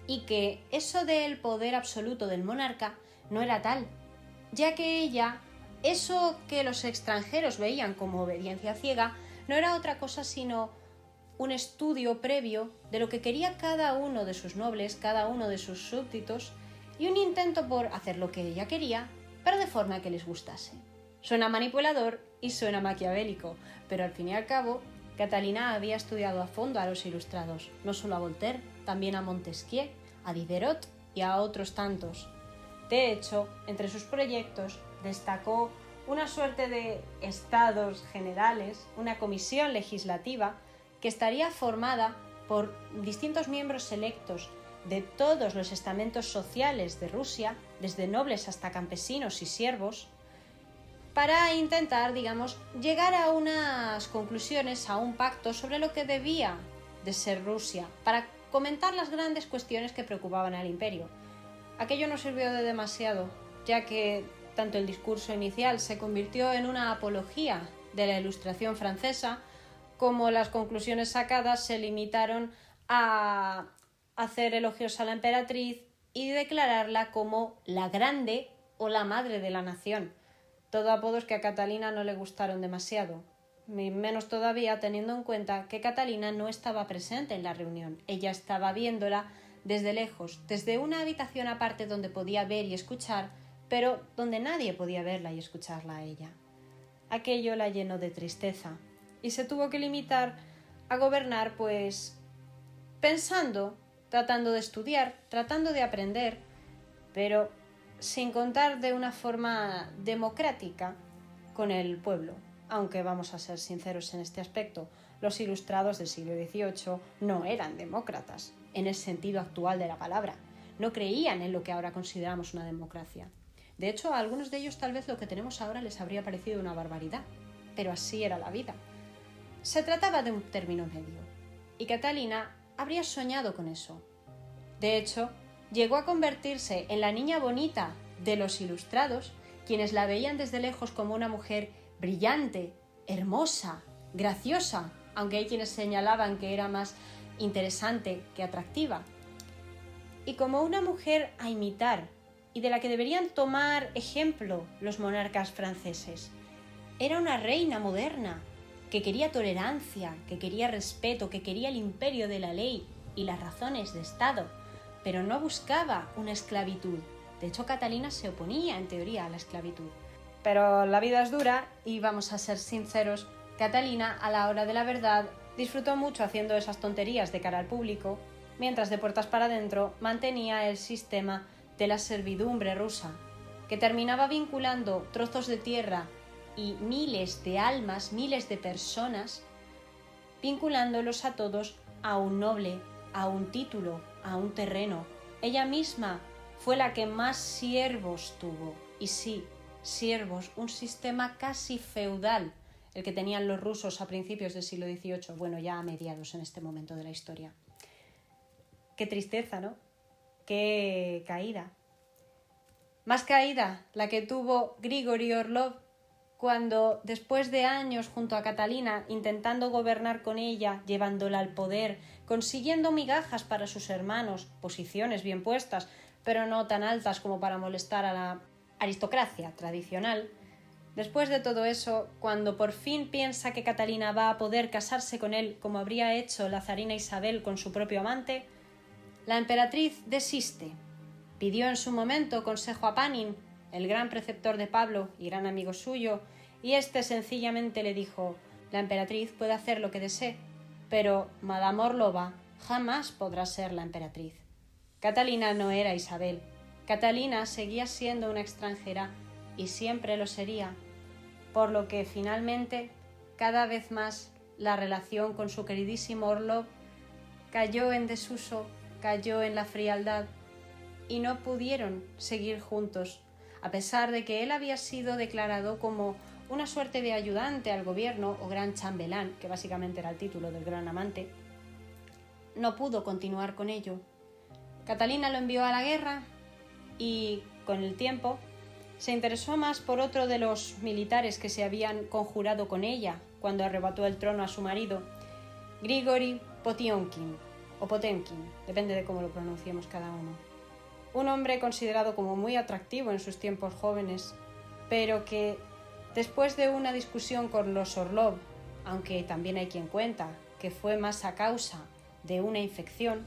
y que eso del poder absoluto del monarca no era tal, ya que ella, eso que los extranjeros veían como obediencia ciega, no era otra cosa sino un estudio previo de lo que quería cada uno de sus nobles, cada uno de sus súbditos, y un intento por hacer lo que ella quería, pero de forma que les gustase. Suena manipulador y suena maquiavélico, pero al fin y al cabo, Catalina había estudiado a fondo a los ilustrados, no solo a Voltaire, también a Montesquieu, a Diderot y a otros tantos. De hecho, entre sus proyectos destacó una suerte de estados generales, una comisión legislativa que estaría formada por distintos miembros selectos de todos los estamentos sociales de Rusia, desde nobles hasta campesinos y siervos, para intentar, llegar a unas conclusiones, a un pacto sobre lo que debía de ser Rusia, para comentar las grandes cuestiones que preocupaban al imperio. Aquello no sirvió de demasiado, ya que tanto el discurso inicial se convirtió en una apología de la Ilustración francesa, como las conclusiones sacadas se limitaron a hacer elogios a la emperatriz y declararla como la grande o la madre de la nación. Todo apodos que a Catalina no le gustaron demasiado, menos todavía teniendo en cuenta que Catalina no estaba presente en la reunión. Ella estaba viéndola desde lejos, desde una habitación aparte donde podía ver y escuchar, pero donde nadie podía verla y escucharla a ella. Aquello la llenó de tristeza y se tuvo que limitar a gobernar, pues, pensando, tratando de estudiar, tratando de aprender, pero sin contar de una forma democrática con el pueblo. Aunque vamos a ser sinceros en este aspecto, los ilustrados del siglo XVIII no eran demócratas, en el sentido actual de la palabra. No creían en lo que ahora consideramos una democracia. De hecho, a algunos de ellos tal vez lo que tenemos ahora les habría parecido una barbaridad, pero así era la vida. Se trataba de un término medio, y Catalina habría soñado con eso. De hecho, llegó a convertirse en la niña bonita de los ilustrados, quienes la veían desde lejos como una mujer brillante, hermosa, graciosa, aunque hay quienes señalaban que era más interesante que atractiva, y como una mujer a imitar y de la que deberían tomar ejemplo los monarcas franceses. Era una reina moderna que quería tolerancia, que quería respeto, que quería el imperio de la ley y las razones de Estado, pero no buscaba una esclavitud. De hecho, Catalina se oponía en teoría a la esclavitud. Pero la vida es dura y vamos a ser sinceros, Catalina a la hora de la verdad disfrutó mucho haciendo esas tonterías de cara al público, mientras de puertas para adentro mantenía el sistema de la servidumbre rusa, que terminaba vinculando trozos de tierra y miles de almas, miles de personas, vinculándolos a todos a un noble, a un título, a un terreno. Ella misma fue la que más siervos tuvo, y sí, siervos, un sistema casi feudal, el que tenían los rusos a principios del siglo XVIII, bueno, ya a mediados en este momento de la historia. Qué tristeza, ¿no? Qué caída. Más caída la que tuvo Grigori Orlov cuando, después de años junto a Catalina, intentando gobernar con ella, llevándola al poder, consiguiendo migajas para sus hermanos, posiciones bien puestas, pero no tan altas como para molestar a la aristocracia tradicional. Después de todo eso, cuando por fin piensa que Catalina va a poder casarse con él como habría hecho la zarina Isabel con su propio amante, la emperatriz desiste. Pidió en su momento consejo a Panin, el gran preceptor de Pablo y gran amigo suyo, y éste sencillamente le dijo: la emperatriz puede hacer lo que desee, pero Madame Orlova jamás podrá ser la emperatriz. Catalina no era Isabel. Catalina seguía siendo una extranjera y siempre lo sería, por lo que finalmente, cada vez más, la relación con su queridísimo Orlov cayó en desuso, cayó en la frialdad, y no pudieron seguir juntos, a pesar de que él había sido declarado como una suerte de ayudante al gobierno o gran chambelán, que básicamente era el título del gran amante. No pudo continuar con ello. Catalina lo envió a la guerra y, con el tiempo, se interesó más por otro de los militares que se habían conjurado con ella cuando arrebató el trono a su marido, Grigori Potionkin, o Potemkin, depende de cómo lo pronunciemos cada uno. Un hombre considerado como muy atractivo en sus tiempos jóvenes, pero que, después de una discusión con los Orlov, aunque también hay quien cuenta que fue más a causa de una infección,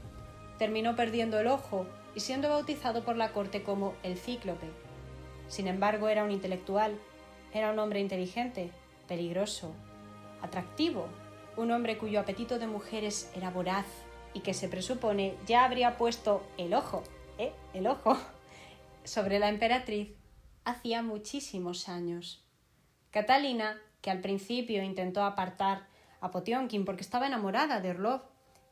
terminó perdiendo el ojo y siendo bautizado por la corte como el Cíclope. Sin embargo, era un intelectual, era un hombre inteligente, peligroso, atractivo, un hombre cuyo apetito de mujeres era voraz y que se presupone ya habría puesto el ojo sobre la emperatriz hacía muchísimos años. Catalina, que al principio intentó apartar a Potionkin porque estaba enamorada de Orlov,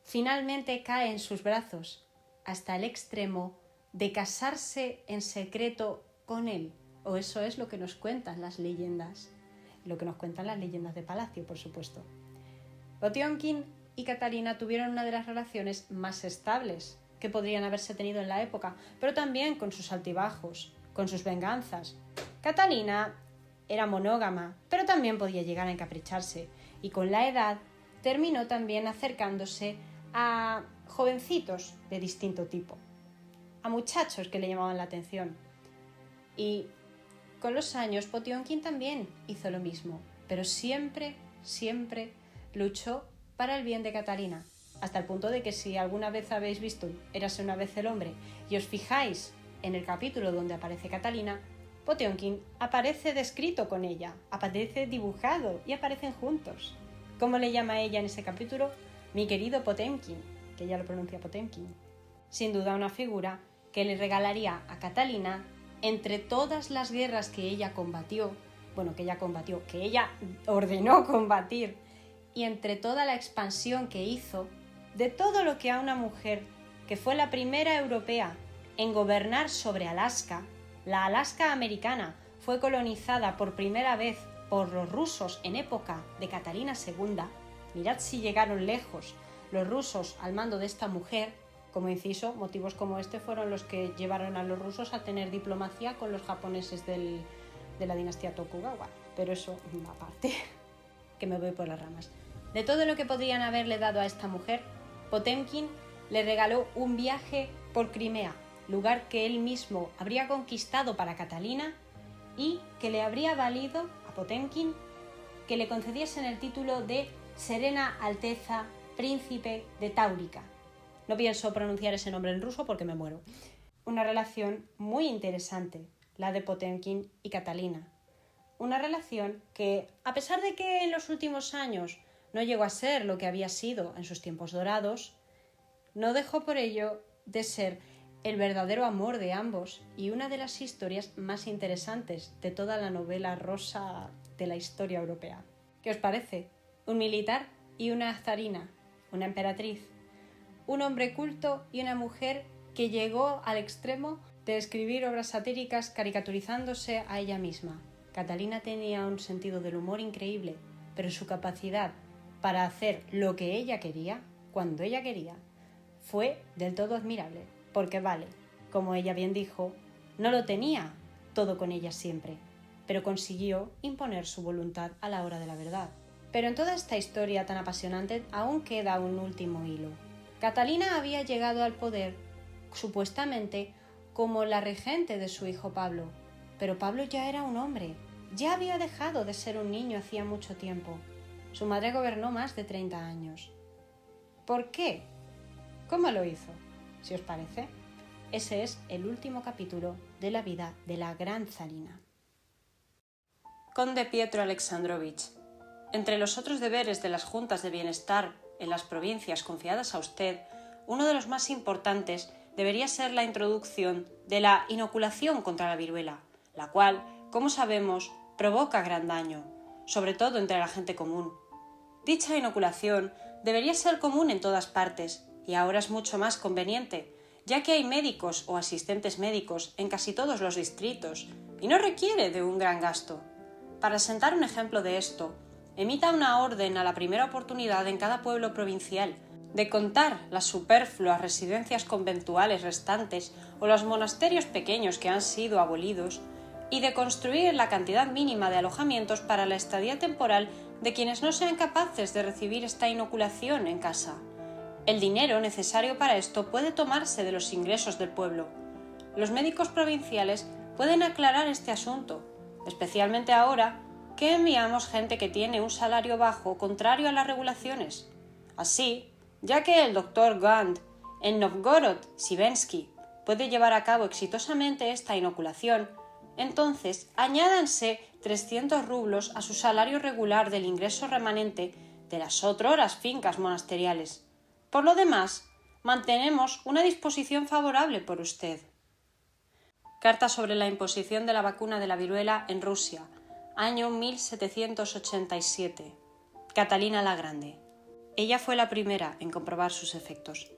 finalmente cae en sus brazos, hasta el extremo de casarse en secreto con él, O eso es lo que nos cuentan las leyendas. Lo que nos cuentan las leyendas de palacio, por supuesto. Potiomkin y Catalina tuvieron una de las relaciones más estables que podrían haberse tenido en la época, pero también con sus altibajos, con sus venganzas. Catalina era monógama, pero también podía llegar a encapricharse, y con la edad terminó también acercándose a jovencitos de distinto tipo, a muchachos que le llamaban la atención. Y con los años Potiomkin también hizo lo mismo, pero siempre luchó para el bien de Catalina, hasta el punto de que si alguna vez habéis visto Érase una vez el hombre y os fijáis en el capítulo donde aparece Catalina, Potiomkin aparece descrito con ella, aparece dibujado y aparecen juntos. ¿Cómo le llama ella en ese capítulo? Mi querido Potemkin, que ella lo pronuncia Potemkin. Sin duda una figura que le regalaría a Catalina, entre todas las guerras que ella combatió, que ella ordenó combatir, y entre toda la expansión que hizo, de todo lo que a una mujer que fue la primera europea en gobernar sobre Alaska, la Alaska americana fue colonizada por primera vez por los rusos en época de Catalina II, mirad si llegaron lejos los rusos al mando de esta mujer. Como inciso, motivos como este fueron los que llevaron a los rusos a tener diplomacia con los japoneses de la dinastía Tokugawa, pero eso aparte, que me voy por las ramas. De todo lo que podrían haberle dado a esta mujer, Potemkin le regaló un viaje por Crimea, lugar que él mismo habría conquistado para Catalina y que le habría valido a Potemkin que le concediesen el título de Serena Alteza Príncipe de Taurica. No pienso pronunciar ese nombre en ruso porque me muero. Una relación muy interesante, la de Potemkin y Catalina. Una relación que, a pesar de que en los últimos años no llegó a ser lo que había sido en sus tiempos dorados, no dejó por ello de ser el verdadero amor de ambos y una de las historias más interesantes de toda la novela rosa de la historia europea. ¿Qué os parece? Un militar y una zarina, una emperatriz, un hombre culto y una mujer que llegó al extremo de escribir obras satíricas caricaturizándose a ella misma. Catalina tenía un sentido del humor increíble, pero su capacidad para hacer lo que ella quería, cuando ella quería, fue del todo admirable, porque vale, como ella bien dijo, no lo tenía todo con ella siempre, pero consiguió imponer su voluntad a la hora de la verdad. Pero en toda esta historia tan apasionante aún queda un último hilo. Catalina había llegado al poder, supuestamente, como la regente de su hijo Pablo, pero Pablo ya era un hombre, ya había dejado de ser un niño hacía mucho tiempo. Su madre gobernó más de 30 años. ¿Por qué? ¿Cómo lo hizo? Si os parece, ese es el último capítulo de la vida de la gran zarina. Conde Pietro Alexandrovich. Entre los otros deberes de las juntas de bienestar en las provincias confiadas a usted, uno de los más importantes debería ser la introducción de la inoculación contra la viruela, la cual, como sabemos, provoca gran daño, sobre todo entre la gente común. Dicha inoculación debería ser común en todas partes, y ahora es mucho más conveniente, ya que hay médicos o asistentes médicos en casi todos los distritos, y no requiere de un gran gasto. Para sentar un ejemplo de esto, emita una orden a la primera oportunidad en cada pueblo provincial de contar las superfluas residencias conventuales restantes o los monasterios pequeños que han sido abolidos y de construir la cantidad mínima de alojamientos para la estadía temporal de quienes no sean capaces de recibir esta inoculación en casa. El dinero necesario para esto puede tomarse de los ingresos del pueblo. Los médicos provinciales pueden aclarar este asunto, especialmente ahora que enviamos gente que tiene un salario bajo contrario a las regulaciones. Así, ya que el doctor Gant en Novgorod-Sivensky puede llevar a cabo exitosamente esta inoculación, entonces añádanse 300 rublos a su salario regular del ingreso remanente de las otroras fincas monasteriales. Por lo demás, mantenemos una disposición favorable por usted. Carta sobre la imposición de la vacuna de la viruela en Rusia, año 1787. Catalina la Grande. Ella fue la primera en comprobar sus efectos.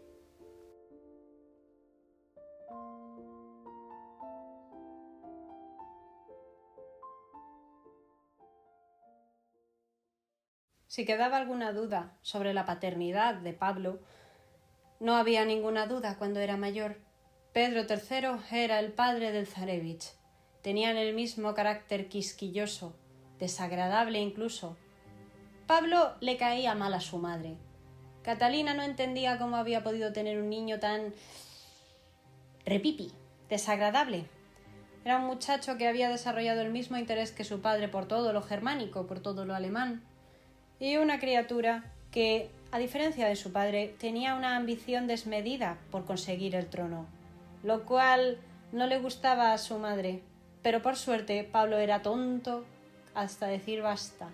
Si quedaba alguna duda sobre la paternidad de Pablo, no había ninguna duda cuando era mayor. Pedro III era el padre del zarevich. Tenían el mismo carácter quisquilloso, desagradable incluso. Pablo le caía mal a su madre. Catalina no entendía cómo había podido tener un niño tan repipi, desagradable. Era un muchacho que había desarrollado el mismo interés que su padre por todo lo germánico, por todo lo alemán, y una criatura que, a diferencia de su padre, tenía una ambición desmedida por conseguir el trono, lo cual no le gustaba a su madre. Pero por suerte Pablo era tonto hasta decir basta,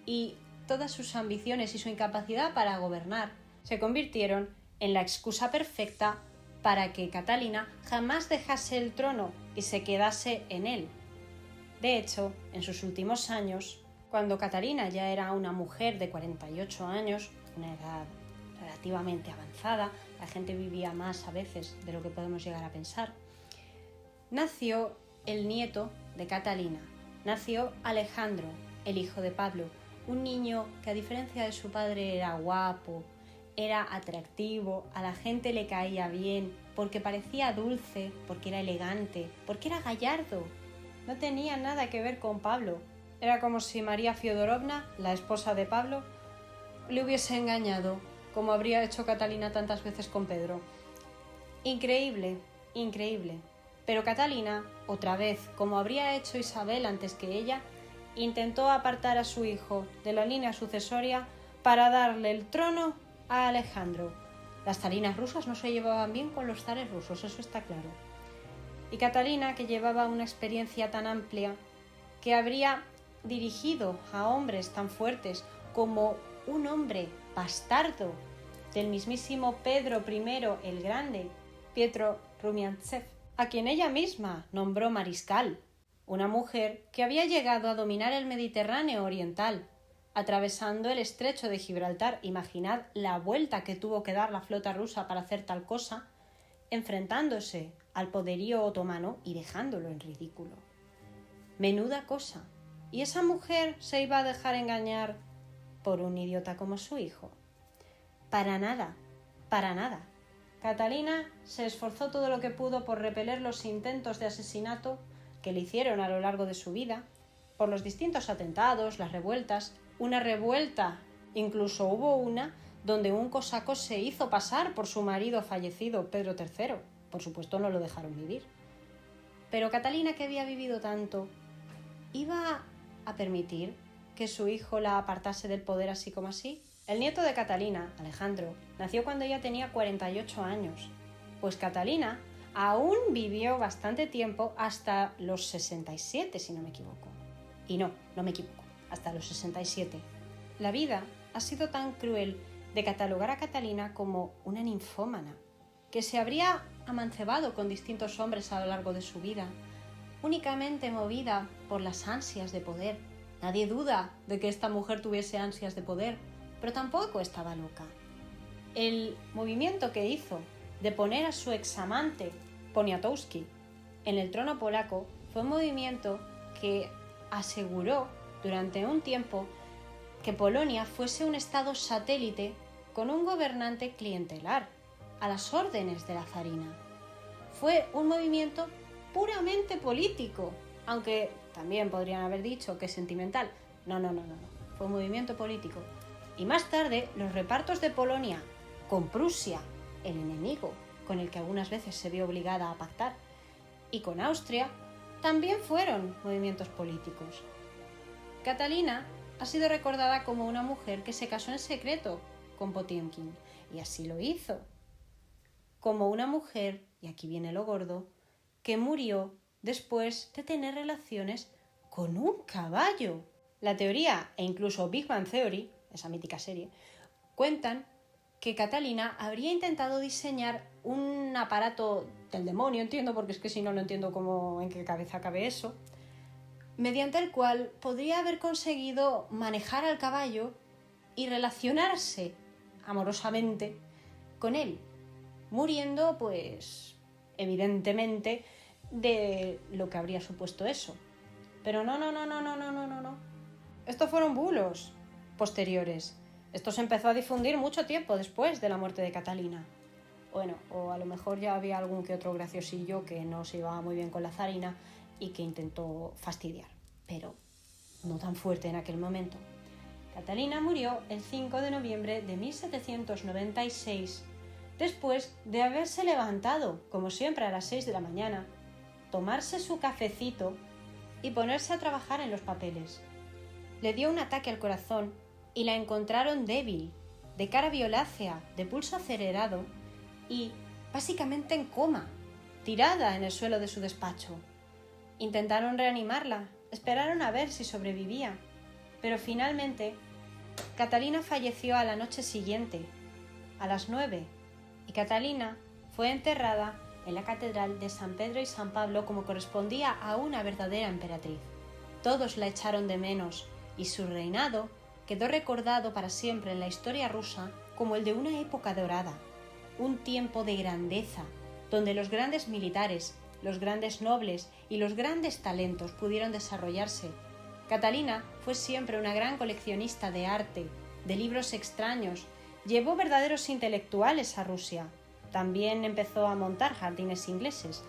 y todas sus ambiciones y su incapacidad para gobernar se convirtieron en la excusa perfecta para que Catalina jamás dejase el trono y se quedase en él. De hecho, en sus últimos años, cuando Catalina ya era una mujer de 48 años, una edad relativamente avanzada, la gente vivía más a veces de lo que podemos llegar a pensar, nació el nieto de Catalina, nació Alejandro, el hijo de Pablo, un niño que a diferencia de su padre era guapo, era atractivo, a la gente le caía bien, porque parecía dulce, porque era elegante, porque era gallardo. No tenía nada que ver con Pablo. Era como si María Fiodorovna, la esposa de Pablo, le hubiese engañado, como habría hecho Catalina tantas veces con Pedro. Increíble, increíble. Pero Catalina, otra vez, como habría hecho Isabel antes que ella, intentó apartar a su hijo de la línea sucesoria para darle el trono a Alejandro. Las zarinas rusas no se llevaban bien con los zares rusos, eso está claro. Y Catalina, que llevaba una experiencia tan amplia, que habría dirigido a hombres tan fuertes como un hombre bastardo del mismísimo Pedro I el Grande, Pietro Rumiantsev, a quien ella misma nombró mariscal, una mujer que había llegado a dominar el Mediterráneo oriental, atravesando el estrecho de Gibraltar. Imaginad la vuelta que tuvo que dar la flota rusa para hacer tal cosa, enfrentándose al poderío otomano y dejándolo en ridículo. Menuda cosa. ¿Y esa mujer se iba a dejar engañar por un idiota como su hijo? Para nada, para nada. Catalina se esforzó todo lo que pudo por repeler los intentos de asesinato que le hicieron a lo largo de su vida, por los distintos atentados, las revueltas. Una revuelta, incluso hubo una donde un cosaco se hizo pasar por su marido fallecido, Pedro III. Por supuesto no lo dejaron vivir. Pero Catalina, que había vivido tanto, ¿iba a permitir que su hijo la apartase del poder así como así? El nieto de Catalina, Alejandro, nació cuando ella tenía 48 años, pues Catalina aún vivió bastante tiempo, hasta los 67, si no me equivoco. Y no me equivoco, hasta los 67. La vida ha sido tan cruel de catalogar a Catalina como una ninfómana, que se habría amancebado con distintos hombres a lo largo de su vida, únicamente movida por las ansias de poder. Nadie duda de que esta mujer tuviese ansias de poder, pero tampoco estaba loca. El movimiento que hizo de poner a su examante, Poniatowski, en el trono polaco fue un movimiento que aseguró durante un tiempo que Polonia fuese un estado satélite con un gobernante clientelar, a las órdenes de la zarina. Fue un movimiento puramente político, aunque también podrían haber dicho que sentimental. No. Fue un movimiento político. Y más tarde, los repartos de Polonia con Prusia, el enemigo con el que algunas veces se vio obligada a pactar, y con Austria, también fueron movimientos políticos. Catalina ha sido recordada como una mujer que se casó en secreto con Potiomkin, y así lo hizo. Como una mujer, y aquí viene lo gordo, que murió después de tener relaciones con un caballo. La teoría, e incluso Big Bang Theory, esa mítica serie, cuentan que Catalina habría intentado diseñar un aparato del demonio, entiendo, porque es que si no, no entiendo cómo, en qué cabeza cabe eso, mediante el cual podría haber conseguido manejar al caballo y relacionarse amorosamente con él, muriendo, pues, evidentemente, de lo que habría supuesto eso. Pero no. Estos fueron bulos, posteriores. Esto se empezó a difundir mucho tiempo después de la muerte de Catalina. Bueno, o a lo mejor ya había algún que otro graciosillo que no se llevaba muy bien con la zarina y que intentó fastidiar, pero no tan fuerte en aquel momento. Catalina murió el 5 de noviembre de 1796, después de haberse levantado, como siempre a las 6 de la mañana, tomarse su cafecito y ponerse a trabajar en los papeles. Le dio un ataque al corazón y la encontraron débil, de cara violácea, de pulso acelerado y básicamente en coma, tirada en el suelo de su despacho. Intentaron reanimarla, esperaron a ver si sobrevivía, pero finalmente Catalina falleció a la noche siguiente, a las 9, y Catalina fue enterrada en la Catedral de San Pedro y San Pablo como correspondía a una verdadera emperatriz. Todos la echaron de menos y su reinado quedó recordado para siempre en la historia rusa como el de una época dorada, un tiempo de grandeza, donde los grandes militares, los grandes nobles y los grandes talentos pudieron desarrollarse. Catalina fue siempre una gran coleccionista de arte, de libros extraños, llevó verdaderos intelectuales a Rusia, también empezó a montar jardines ingleses.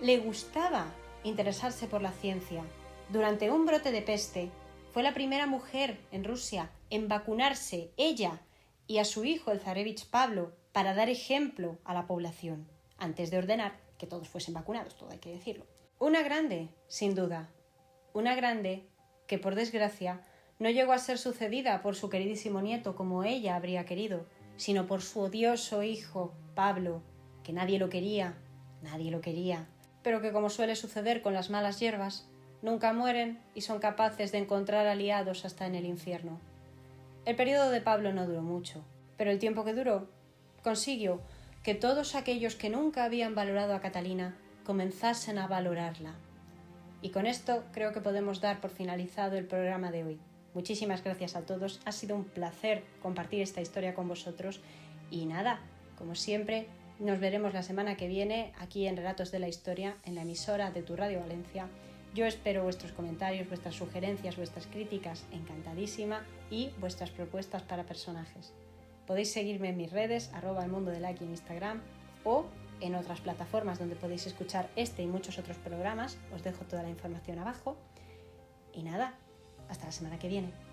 Le gustaba interesarse por la ciencia. Durante un brote de peste, fue la primera mujer en Rusia en vacunarse, ella y a su hijo, el zarevich Pablo, para dar ejemplo a la población, antes de ordenar que todos fuesen vacunados, todo hay que decirlo. Una grande, sin duda. Una grande que, por desgracia, no llegó a ser sucedida por su queridísimo nieto como ella habría querido, sino por su odioso hijo, Pablo, que nadie lo quería, pero que, como suele suceder con las malas hierbas, nunca mueren y son capaces de encontrar aliados hasta en el infierno. El periodo de Pablo no duró mucho, pero el tiempo que duró consiguió que todos aquellos que nunca habían valorado a Catalina comenzasen a valorarla. Y con esto creo que podemos dar por finalizado el programa de hoy. Muchísimas gracias a todos, ha sido un placer compartir esta historia con vosotros y nada, como siempre, nos veremos la semana que viene aquí en Relatos de la Historia, en la emisora de Tu Radio Valencia. Yo espero vuestros comentarios, vuestras sugerencias, vuestras críticas, encantadísima, y vuestras propuestas para personajes. Podéis seguirme en mis redes, @elmundodelike en Instagram, o en otras plataformas donde podéis escuchar este y muchos otros programas. Os dejo toda la información abajo. Y nada, hasta la semana que viene.